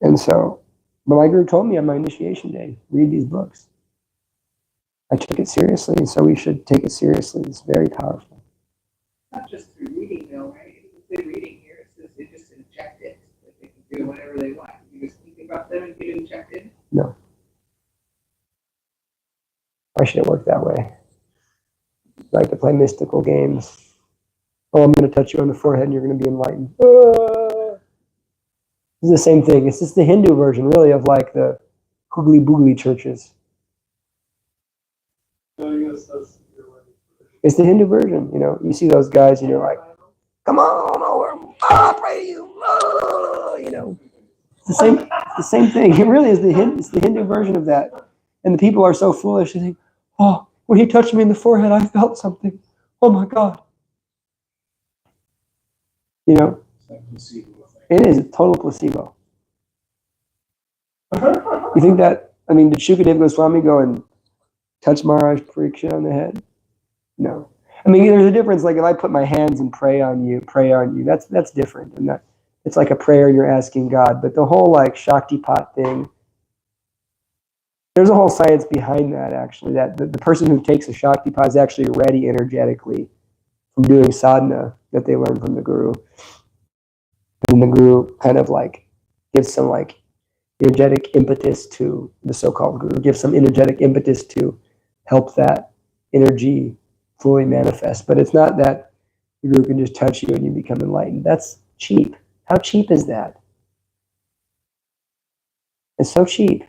And so, but my guru told me on my initiation day, read these books. I took it seriously, and so we should take it seriously. It's very powerful. Not just through reading, though, right? If they reading here, it says they just inject it. That they can do whatever they want. You just think about them and get injected. No. Why should it work that way? I like to play mystical games. Oh, I'm going to touch you on the forehead and you're going to be enlightened. It's the same thing. It's just the Hindu version, really, of like the hoogly boogly churches. It's the Hindu version, you know. You see those guys, you know, like, come on over, I pray to you, you know. It's the same thing. It really is it's the Hindu version of that. And the people are so foolish. They think, oh, when he touched me in the forehead, I felt something. Oh my God. You know, it is a total placebo. You think that, I mean, did Shukadeva Goswami go and touch Maharaj Pariksha on the head? No. I mean, there's a difference. Like if I put my hands and pray on you, that's different. And that it's like a prayer you're asking God. But the whole like Shaktipat thing, there's a whole science behind that actually, that the person who takes a Shaktipat is actually ready energetically from doing sadhana that they learned from the guru. And the guru kind of like gives some like energetic impetus to the so-called guru, gives some energetic impetus to help that energy fully manifest. But it's not that the guru can just touch you and you become enlightened. That's cheap. How cheap is that? It's so cheap.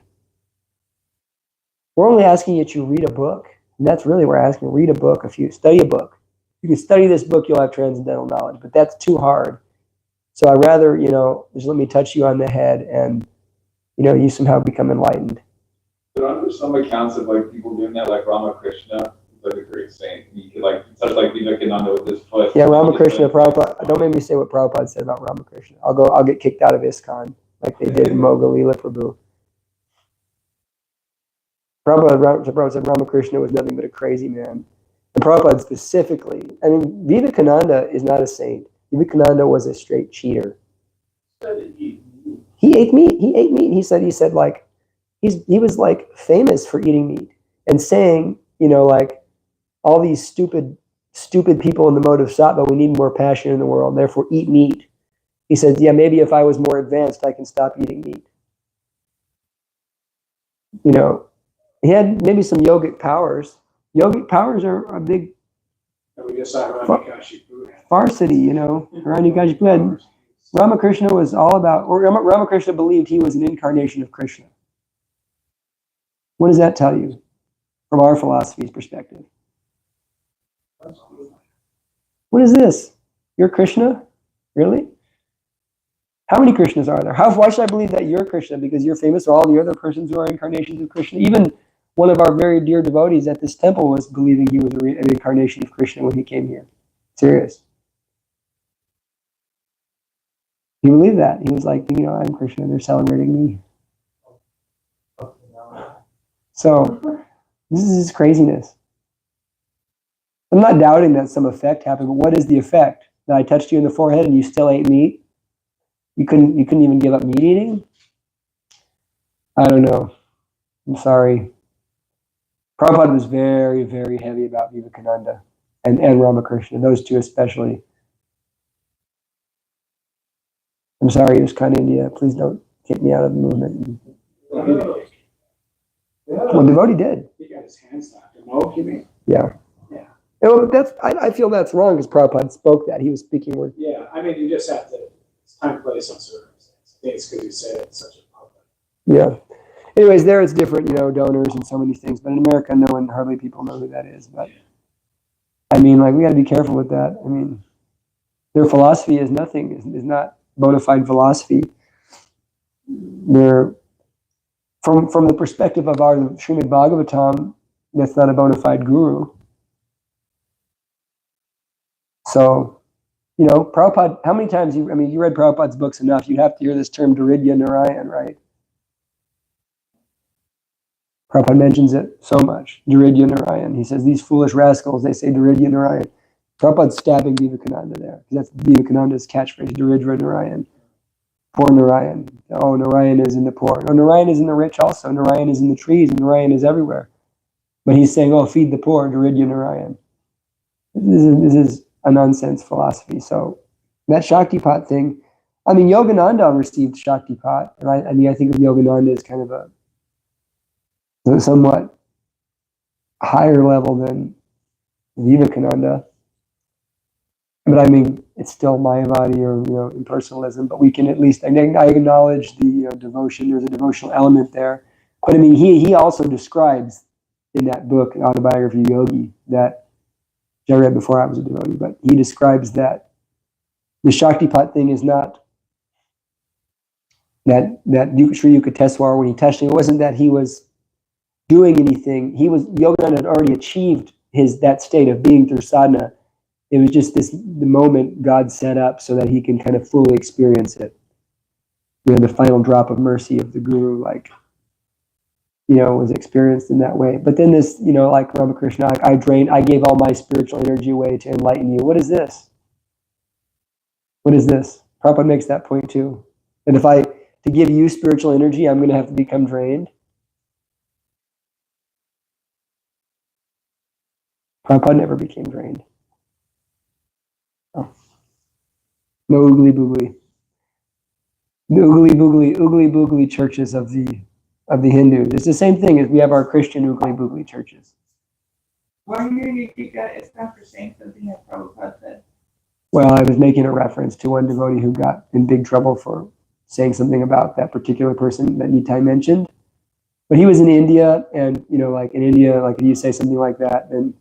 We're only asking you to read a book. And that's really what we're asking. Read a book, study a book. You can study this book, you'll have transcendental knowledge, but that's too hard. So I'd rather, you know, just let me touch you on the head and, you know, you somehow become enlightened. But under some accounts of like people doing that, like Ramakrishna, like a great saint, he could like touch like Vivekananda with his foot. Yeah, Ramakrishna, Prabhupada. Don't make me say what Prabhupada said about Ramakrishna. I'll get kicked out of ISKCON like they did Moga Leela Prabhu. Prabhupada said Ramakrishna was nothing but a crazy man. And Prabhupada specifically, I mean, Vivekananda is not a saint. Vivekananda was a straight cheater. He He ate meat. He said like, he was like famous for eating meat and saying, like all these stupid people in the mode of sattva, we need more passion in the world, therefore eat meat. He said, yeah, maybe if I was more advanced, I can stop eating meat. He had maybe some yogic powers. Yogic powers are a big And we just saw Ramikashipu. varsity, Ramikashipu. Ramakrishna was all about, or Ramakrishna believed he was an incarnation of Krishna. What does that tell you from our philosophy's perspective? What is this? You're Krishna? Really? How many Krishnas are there? Why should I believe that you're Krishna? Because you're famous, or all the other persons who are incarnations of Krishna? Even one of our very dear devotees at this temple was believing he was an incarnation of Krishna when he came here. Serious. He believed that. He was like, I'm Krishna, they're celebrating me. So, this is craziness. I'm not doubting that some effect happened, but what is the effect? That I touched you in the forehead and you still ate meat? You couldn't even give up meat eating? I don't know. I'm sorry. Prabhupada was very, very heavy about Vivekananda and Ramakrishna, those two especially. I'm sorry, ISKCON India. Please don't kick me out of the movement. Well, devotee did. He got his hands knocked. Oh, you mean? Yeah. Yeah. Well, I feel that's wrong because Prabhupada spoke that. He was speaking with. Yeah, I mean, you just have to, it's time, place, and circumstance. I think it's because you said it in such a public. Yeah. Anyways, there it's different, donors and so many things. But in America, hardly people know who that is. But I mean, we got to be careful with that. I mean, their philosophy is nothing, is not bona fide philosophy. They're from the perspective of our Srimad Bhagavatam, that's not a bona fide guru. So, Prabhupada, how many times you read Prabhupada's books enough, you'd have to hear this term Duridya Narayan, right? Prabhupada mentions it so much. Duridya Narayan. He says, these foolish rascals, they say Duridya Narayan. Prabhupada's stabbing Vivekananda there. That's Vivekananda's catchphrase, Duridya Narayan. Poor Narayan. Oh, Narayan is in the poor. No, Narayan is in the rich also. Narayan is in the trees, and Narayan is everywhere. But he's saying, oh, feed the poor, Duridya Narayan. This is a nonsense philosophy. So that Shaktipat thing, Yogananda received Shaktipat. And I think of Yogananda as kind of a somewhat higher level than Vivekananda. But it's still Mayavadi or impersonalism. But we can at least I acknowledge the devotion. There's a devotional element there. But he also describes in that book, Autobiography of Yogi, that I read before I was a devotee. But he describes that the Shaktipat thing is not that Sri Yukateswar when he touched him. It wasn't that he was doing anything. Yogananda had already achieved that state of being through sadhana. It was just the moment God set up so that he can kind of fully experience it. The final drop of mercy of the guru, was experienced in that way. But then this, like Ramakrishna, I gave all my spiritual energy away to enlighten you. What is this? What is this? Prabhupada makes that point too. And to give you spiritual energy, I'm going to have to become drained. Prabhupada never became drained. Oh. No oogly boogly. The oogly boogly churches of the Hindus. It's the same thing as we have our Christian oogly boogly churches. Why are you it's not for saying something that Prabhupada said? Well, I was making a reference to one devotee who got in big trouble for saying something about that particular person that Nitai mentioned. But he was in India, and in India, if you say something like that, then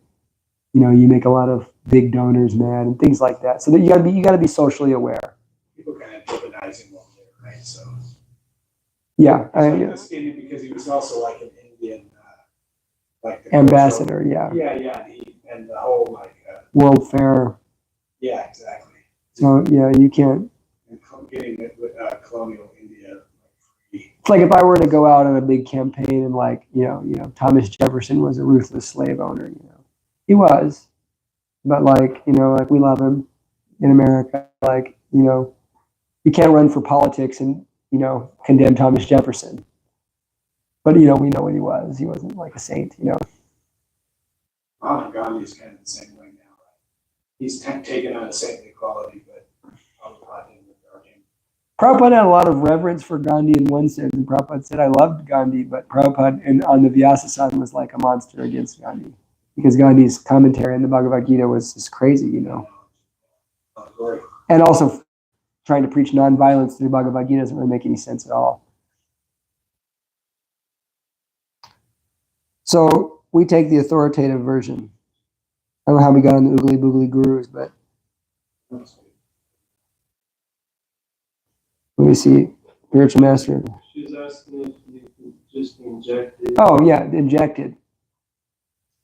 you make a lot of big donors mad and things like that. So that you got to be socially aware. People kind of divinizing him over there, right? So yeah, because he was also like an Indian, ambassador. Cultural, yeah, and the whole World Fair. Yeah, exactly. So yeah, you can't. And getting it with colonial India. It's like if I were to go out on a big campaign and Thomas Jefferson was a ruthless slave owner. He was, but we love him. in America. Like, you can't run for politics and, condemn Thomas Jefferson. But, we know what he was. He wasn't like a saint, Gandhi's kind of the same way now, right? He's taken on a saintly quality, but Prabhupada didn't regard him. Prabhupada had a lot of reverence for Gandhi in one sense, and Prabhupada said, I loved Gandhi, but Prabhupada on the Vyasa was like a monster against Gandhi. Because Gandhi's commentary on the Bhagavad Gita was just crazy, And also trying to preach nonviolence through the Bhagavad Gita doesn't really make any sense at all. So we take the authoritative version. I don't know how we got on the oogly boogly gurus, but let me see. Spiritual master. She's asking if you can just inject it. Oh, yeah, injected.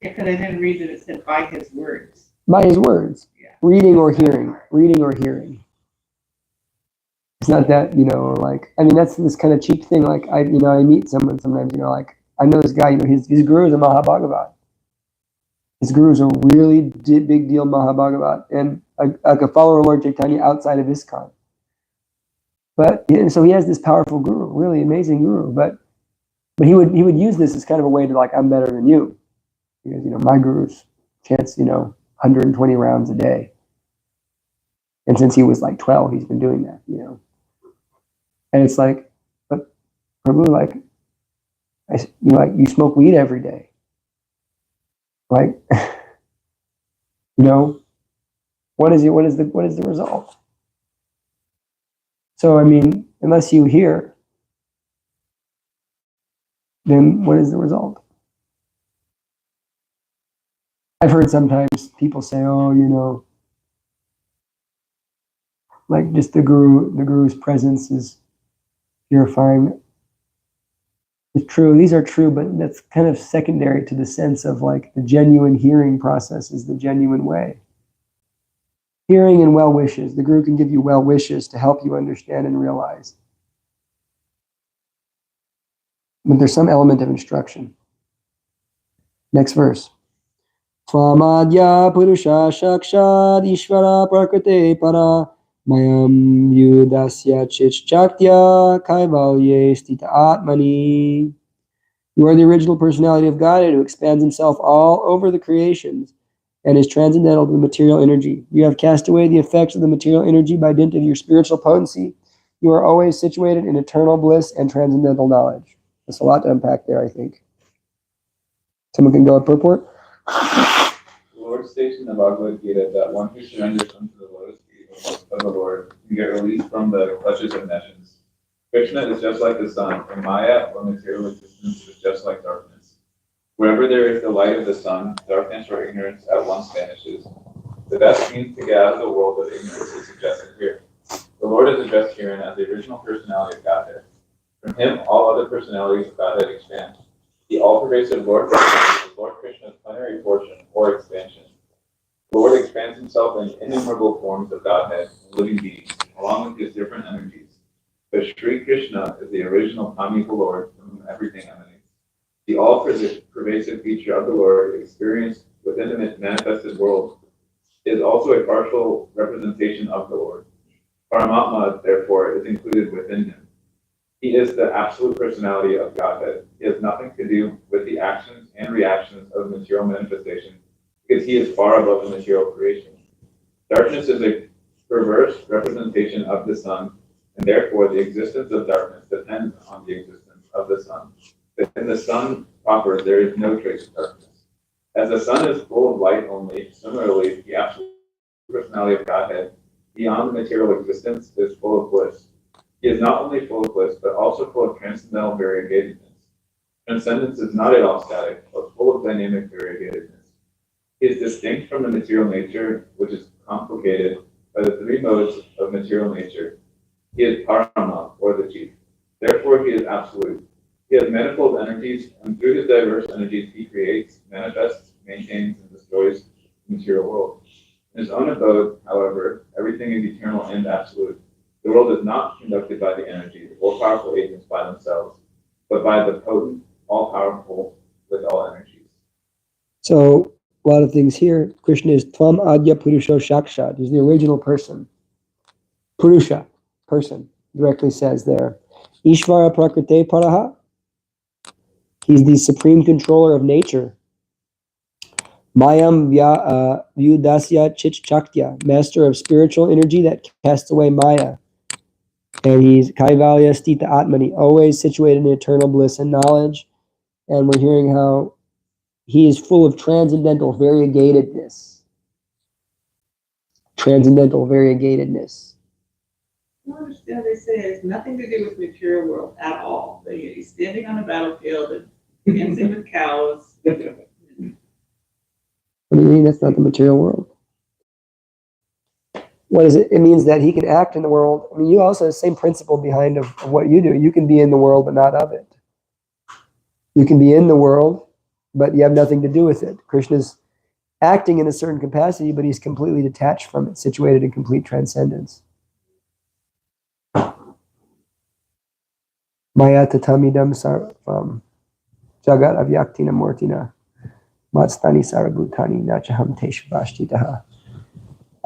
Yeah, because I didn't read that it said by his words. By his words. Yeah. Reading or hearing. Reading or hearing. It's not that, that's this kind of cheap thing. Like, I meet someone sometimes, I know this guy, his guru is a Mahabhagavat. His guru is a really big deal Mahabhagavat. And like a follower of Lord Chaitanya outside of ISKCON. But, so he has this powerful guru, really amazing guru. But he would use this as kind of a way to, I'm better than you. Because, my guru's chants, 120 rounds a day. And since he was 12, he's been doing that, And it's like, but Prabhu, you smoke weed every day. What is the result? So, unless you hear, then what is the result? I've heard sometimes people say, just the guru's presence is purifying. It's true. These are true, but that's kind of secondary to the sense of the genuine hearing process is the genuine way. Hearing and well wishes. The guru can give you well wishes to help you understand and realize. But there's some element of instruction. Next verse. Swamadya purusha shakshad ishvara prakrite para mayam yudasya chichaktya kaivalye stita atmani. You are the original personality of God who expands himself all over the creations and is transcendental to the material energy. You have cast away the effects of the material energy by dint of your spiritual potency. You are always situated in eternal bliss and transcendental knowledge. There's a lot to unpack there, I think. Someone can go at purport? The Lord states in the Bhagavad Gita that one who surrenders unto the lotus feet of the Lord can get released from the clutches of nations. Krishna is just like the sun, and Maya, or material existence, is just like darkness. Wherever there is the light of the sun, darkness or ignorance at once vanishes. The best means to get out of the world of ignorance is suggested here. The Lord is addressed herein as the original personality of Godhead. From him, all other personalities of Godhead expand. The all-pervasive Lord is Lord Krishna's plenary portion, or expansion. The Lord expands himself in innumerable forms of Godhead, living beings, along with his different energies. But Sri Krishna is the original primeval Lord from whom everything emanates. The all-pervasive feature of the Lord experienced within the manifested world is also a partial representation of the Lord. Paramatma, therefore, is included within him. He is the absolute personality of Godhead. He has nothing to do with the actions and reactions of material manifestation because he is far above the material creation. Darkness is a perverse representation of the sun, and therefore the existence of darkness depends on the existence of the sun. But in the sun proper, there is no trace of darkness. As the sun is full of light only, similarly, the absolute personality of Godhead, beyond material existence, is full of bliss. He is not only full of bliss, but also full of transcendental variegatedness. Transcendence is not at all static, but full of dynamic variegatedness. He is distinct from the material nature, which is complicated by the three modes of material nature. He is Parama, or the chief. Therefore, he is absolute. He has manifold energies, and through his diverse energies, he creates, manifests, maintains, and destroys the material world. In his own abode, however, everything is eternal and absolute. The world is not conducted by the energies or powerful agents by themselves, but by the potent, all-powerful with all energies. So a lot of things here. Krishna is Tvam Adya Purusho Shakshat. He's the original person. Purusha, person, directly says there. Ishvara Prakrite Paraha. He's the supreme controller of nature. Mayam Vyudasya Chit Chaktya, master of spiritual energy that casts away Maya. And he's Kaivalya Stita Atmani, always situated in eternal bliss and knowledge. And we're hearing how he is full of transcendental variegatedness. Transcendental variegatedness. I don't understand. They say it has nothing to do with material world at all. He's standing on a battlefield and dancing with cows. What do you mean that's not the material world? What is it? It means that he can act in the world. I mean, you also have the same principle behind of what you do. You can be in the world, but not of it. You can be in the world, but you have nothing to do with it. Krishna's acting in a certain capacity, but he's completely detached from it, situated in complete transcendence. Maya tatamidam sarvam jagat avyaktina murtina matstani sarabhutani nachaham teshvashtitaha.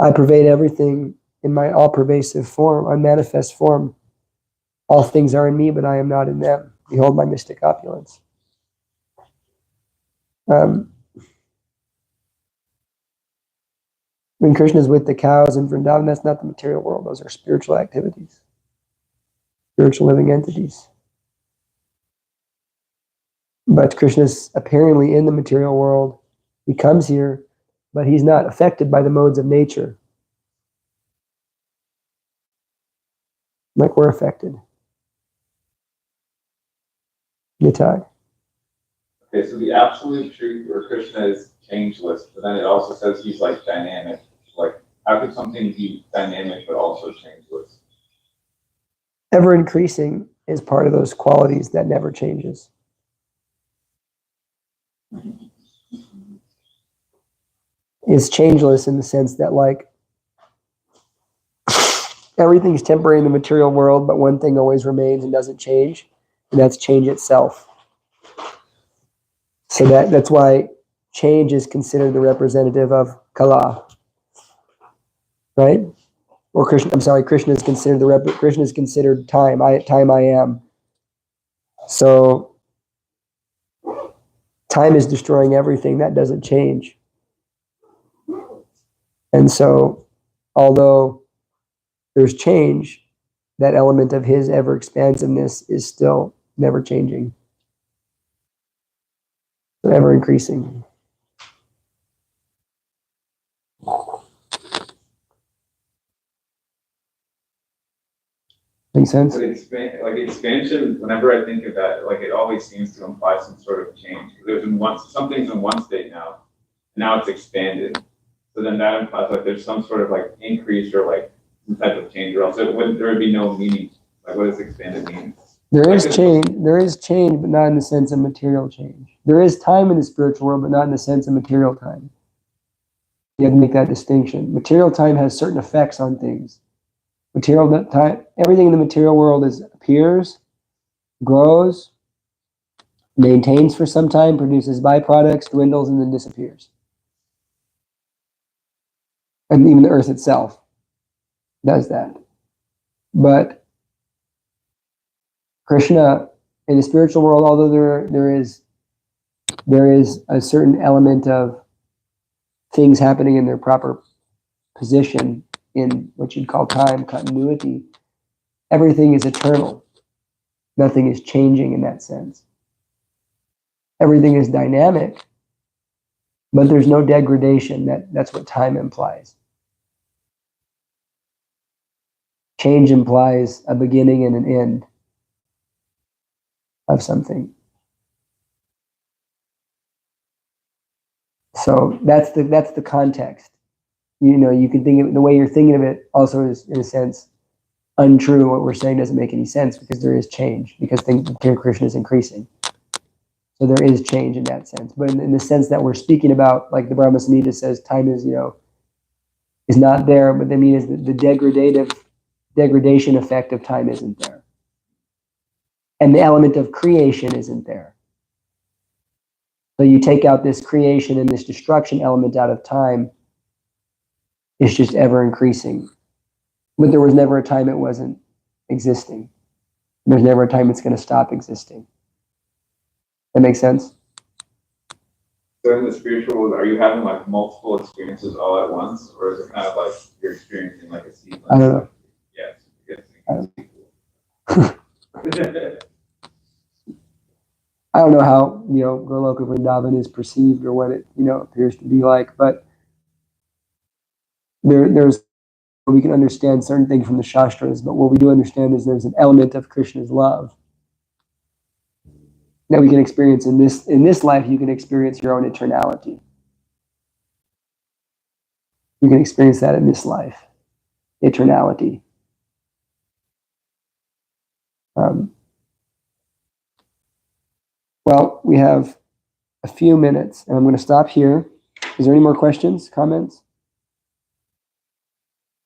I pervade everything in my all-pervasive form, unmanifest form. All things are in me, but I am not in them. Behold my mystic opulence. When Krishna is with the cows in Vrindavan, that's not the material world. Those are spiritual activities, spiritual living entities. But Krishna is apparently in the material world. He comes here, but he's not affected by the modes of nature like we're affected. Nitai. Okay, so the absolute truth where Krishna is changeless, but then it also says he's like dynamic. Like, how could something be dynamic but also changeless? Ever increasing is part of those qualities that never changes. Is changeless in the sense that, like, everything's temporary in the material world, but one thing always remains and doesn't change, and that's change itself. So that's why change is considered the representative of Kala, right? Or Krishna is considered Krishna is considered time. Time I am. So time is destroying everything that doesn't change. And so, although there's change, that element of his ever expansiveness is still never changing, ever increasing. Make sense? But expansion, whenever I think of that, like it always seems to imply some sort of change. Something's in one state now it's expanded. So then that implies like there's some sort of like increase or like some type of change, or else there would be no meaning. Like, what does expanded mean? There is change, but not in the sense of material change. There is time in the spiritual world, but not in the sense of material time. You have to make that distinction. Material time has certain effects on things. Material time, everything in the material world appears, grows, maintains for some time, produces byproducts, dwindles, and then disappears. And even the earth itself does that. But Krishna, in the spiritual world, although there is a certain element of things happening in their proper position in what you'd call time continuity, everything is eternal. Nothing is changing in that sense. Everything is dynamic, but there's no degradation. That's what time implies. Change implies a beginning and an end of something. So that's the context. You can think of it, the way you're thinking of it also is, in a sense, untrue. What we're saying doesn't make any sense because there is change, because Krishna is increasing. So there is change in that sense. But in the sense that we're speaking about, like the Brahma Samhita says, time is not there, but they mean is the degradation effect of time isn't there. And the element of creation isn't there. So you take out this creation and this destruction element out of time, it's just ever increasing. But there was never a time it wasn't existing. There's never a time it's going to stop existing. That makes sense? So in the spiritual world, are you having like multiple experiences all at once, or is it kind of like you're experiencing like a sequence? I don't know. Yes. I don't know how, Goloka Vrindavan is perceived or what it, appears to be like, but there's, we can understand certain things from the Shastras, but what we do understand is there's an element of Krishna's love that we can experience in this life. You can experience your own eternality. You can experience that in this life, eternality. Well, we have a few minutes, and I'm going to stop here. Is there any more questions, comments?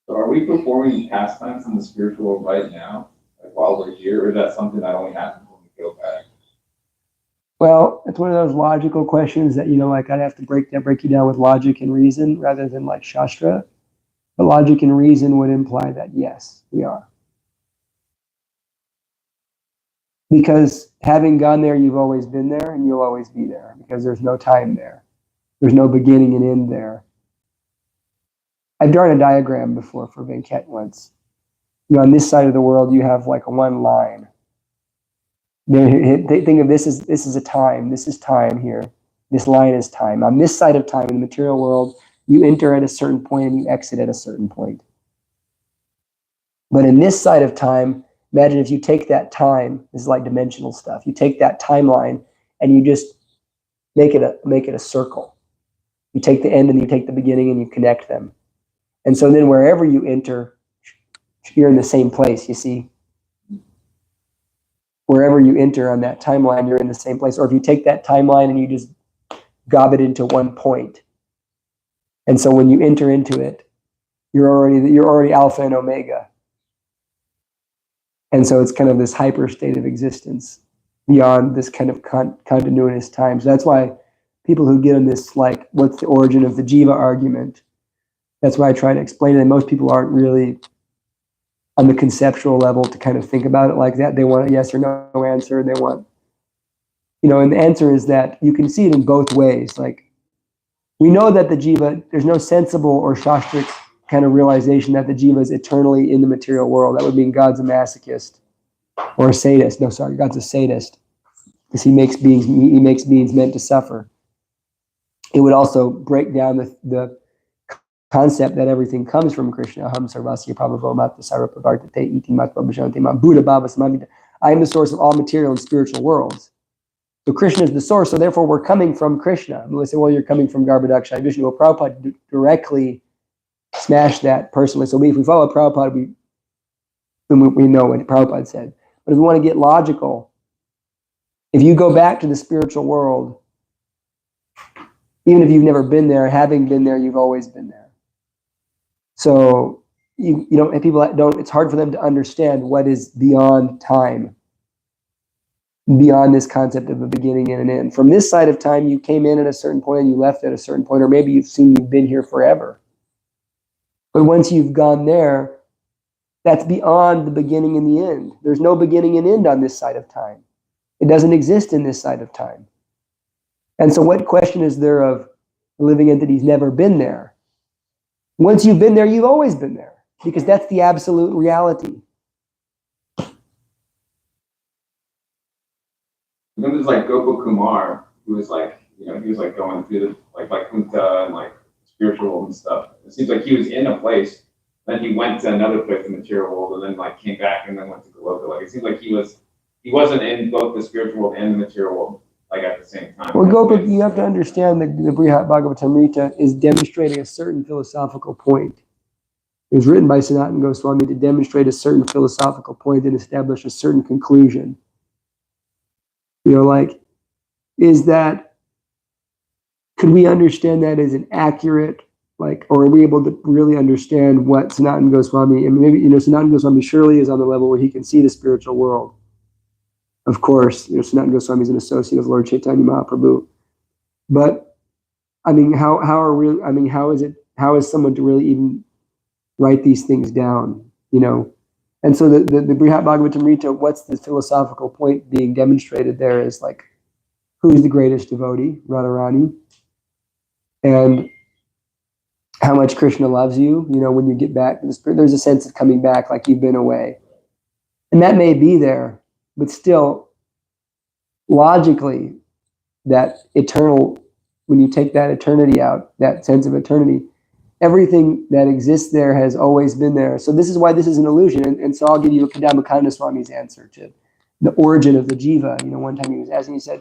So are we performing pastimes in the spiritual world right now, like while we're here, or is that something that only happens when we go back? Well, it's one of those logical questions that, like I'd have to break you down with logic and reason rather than like Shastra. But logic and reason would imply that, yes, we are. Because having gone there, you've always been there and you'll always be there because there's no time there. There's no beginning and end there. I've drawn a diagram before for Venkat once. On this side of the world, you have like one line. Think of this is a time. This is time here. This line is time. On this side of time, in the material world, you enter at a certain point and you exit at a certain point. But in this side of time, imagine if you take that time, this is like dimensional stuff. You take that timeline and you just make it a circle. You take the end and you take the beginning and you connect them. And so then wherever you enter, you're in the same place, you see. Wherever you enter on that timeline, you're in the same place. Or if you take that timeline and you just gob it into one point. And so when you enter into it, you're already alpha and omega. And so it's kind of this hyper state of existence beyond this kind of continuous time. So that's why people who get in this, like, what's the origin of the jiva argument? That's why I try to explain it. And most people aren't really on the conceptual level to kind of think about it like that. They want a yes or no answer. They want, and the answer is that you can see it in both ways. Like, we know that the jiva, there's no sensible or shastric kind of realization that the jiva is eternally in the material world. That would mean God's a masochist or a sadist. No, sorry, God's a sadist because he makes beings meant to suffer. It would also break down the concept that everything comes from Krishna. Aham sarvasya prabhavo matta sarvapavartate iti matva bhajanti ma buddha bhava samavita. I am the source of all material and spiritual worlds. So Krishna is the source, so therefore we're coming from Krishna. And we say, well, you're coming from Garbhodakshaya Vishnu. Well, Prabhupada directly smashed that personally. So if we follow Prabhupada, we know what Prabhupada said. But if we want to get logical, if you go back to the spiritual world, even if you've never been there, having been there, you've always been there. So and people don't, it's hard for them to understand what is beyond time, beyond this concept of a beginning and an end. From this side of time, you came in at a certain point and you left at a certain point, or maybe you've been here forever. But once you've gone there, that's beyond the beginning and the end. There's no beginning and end on this side of time. It doesn't exist in this side of time. And so what question is there of a living entity's never been there? Once you've been there, you've always been there, because that's the absolute reality. Then there's like Gopal Kumar, who was like, he was like going through the like Kunta and like spiritual and stuff. It seems like he was in a place, then he went to another place in the material world, and then like came back and then went to Goloka. Like it seems like he wasn't in both the spiritual world and the material world like at the same time. Well, Gopal, you have to understand that the Brihat Bhagavatamrita is demonstrating a certain philosophical point. It was written by Sanatana Goswami to demonstrate a certain philosophical point and establish a certain conclusion. Is that, could we understand that as an accurate, or are we able to really understand what Sanatana Goswami, and maybe, Sanatana Goswami surely is on the level where he can see the spiritual world. Of course, Sanatana Goswami is an associate of Lord Chaitanya Mahaprabhu. But I mean, how is someone to really even write these things down, you know? And so the Brihat Bhagavatamrita, what's the philosophical point being demonstrated there is like, who's the greatest devotee, Radharani, and how much Krishna loves you, you know, when you get back to the spirit, there's a sense of coming back like you've been away. And that may be there, but still, logically, that eternal, when you take that eternity out, that sense of eternity, everything that exists there has always been there. So this is why this is an illusion. And so I'll give you a Kadambakanda Swami's answer to the origin of the jiva. You know, one time he was asking, he said,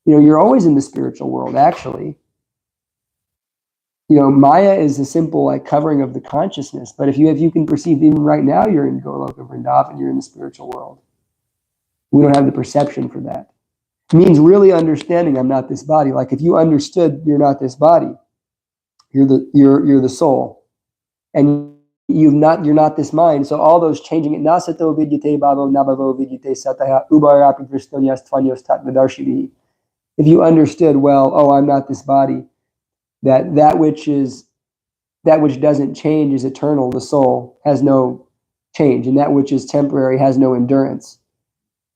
you know, you're always in the spiritual world, actually. You know, Maya is a simple like covering of the consciousness. But if you can perceive, even right now, you're in Goloka Vrindavan, you're in the spiritual world. We don't have the perception for that. It means really understanding I'm not this body. Like if you understood you're not this body, you're the soul, and you're not this mind. So all those changing it, nasato vidyate bhavo nabhavo vidyate sataya ubarapi dristonyas tvanyos tatvadarshini. If you understood, well, oh, I'm not this body, that which doesn't change is eternal. The soul has no change, and that which is temporary has no endurance.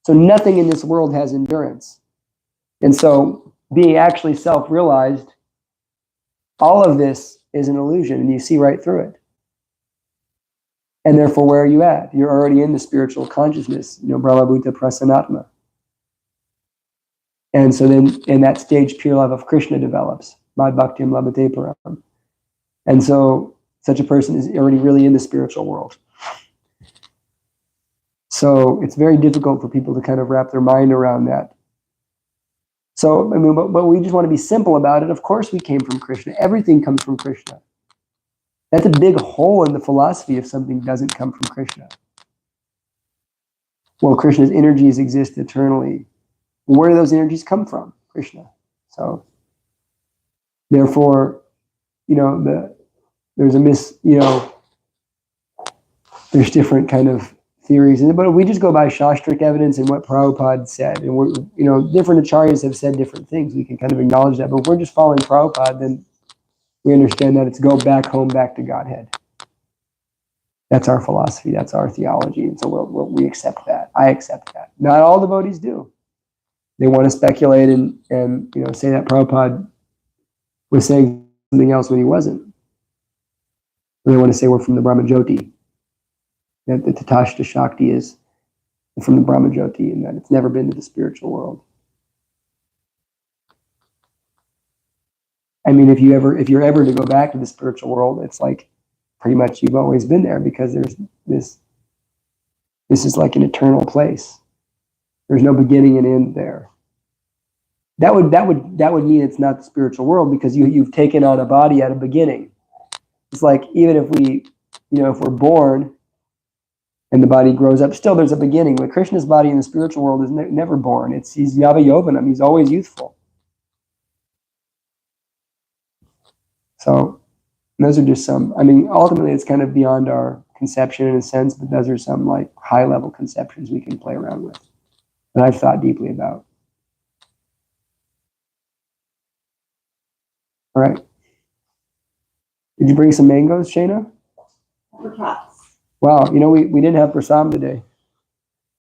So nothing in this world has endurance. And so being actually self-realized, all of this is an illusion, and you see right through it. And therefore, where are you at? You're already in the spiritual consciousness, you know, Brahmabhuta Prasanatma. And so then in that stage, pure love of Krishna develops. Mad Bhaktim Labhate Param. And so such a person is already really in the spiritual world. So it's very difficult for people to kind of wrap their mind around that. So, I mean, but we just want to be simple about it. Of course we came from Krishna. Everything comes from Krishna. That's a big hole in the philosophy if something doesn't come from Krishna. Well, Krishna's energies exist eternally. Where do those energies come from? Krishna. So, therefore, you know, there's there's different kind of theories, but we just go by Shastric evidence and what Prabhupada said. And we're, you know, different acharyas have said different things. We can kind of acknowledge that, but if we're just following Prabhupada, then we understand that it's go back home, back to Godhead. That's our philosophy. That's our theology. And so we accept that. I accept that. Not all devotees do. They want to speculate and you know, say that Prabhupada was saying something else when he wasn't. They want to say we're from the Brahmajyoti, that the Tatashta Shakti is from the Brahmajyoti, and that it's never been to the spiritual world. I mean, if you're ever to go back to the spiritual world, it's like pretty much you've always been there, because there's this is like an eternal place. There's no beginning and end there. That would mean it's not the spiritual world, because you've taken on a body at a beginning. It's like even if we, you know, if we're born and the body grows up, still there's a beginning. But Krishna's body in the spiritual world is never born. He's Yava Yovanam. He's always youthful. So those are just some, I mean, ultimately it's kind of beyond our conception in a sense, but those are some like high level conceptions we can play around with that I've thought deeply about. All right. Did you bring some mangoes, Shayna? Wow, you know, we didn't have prasam today.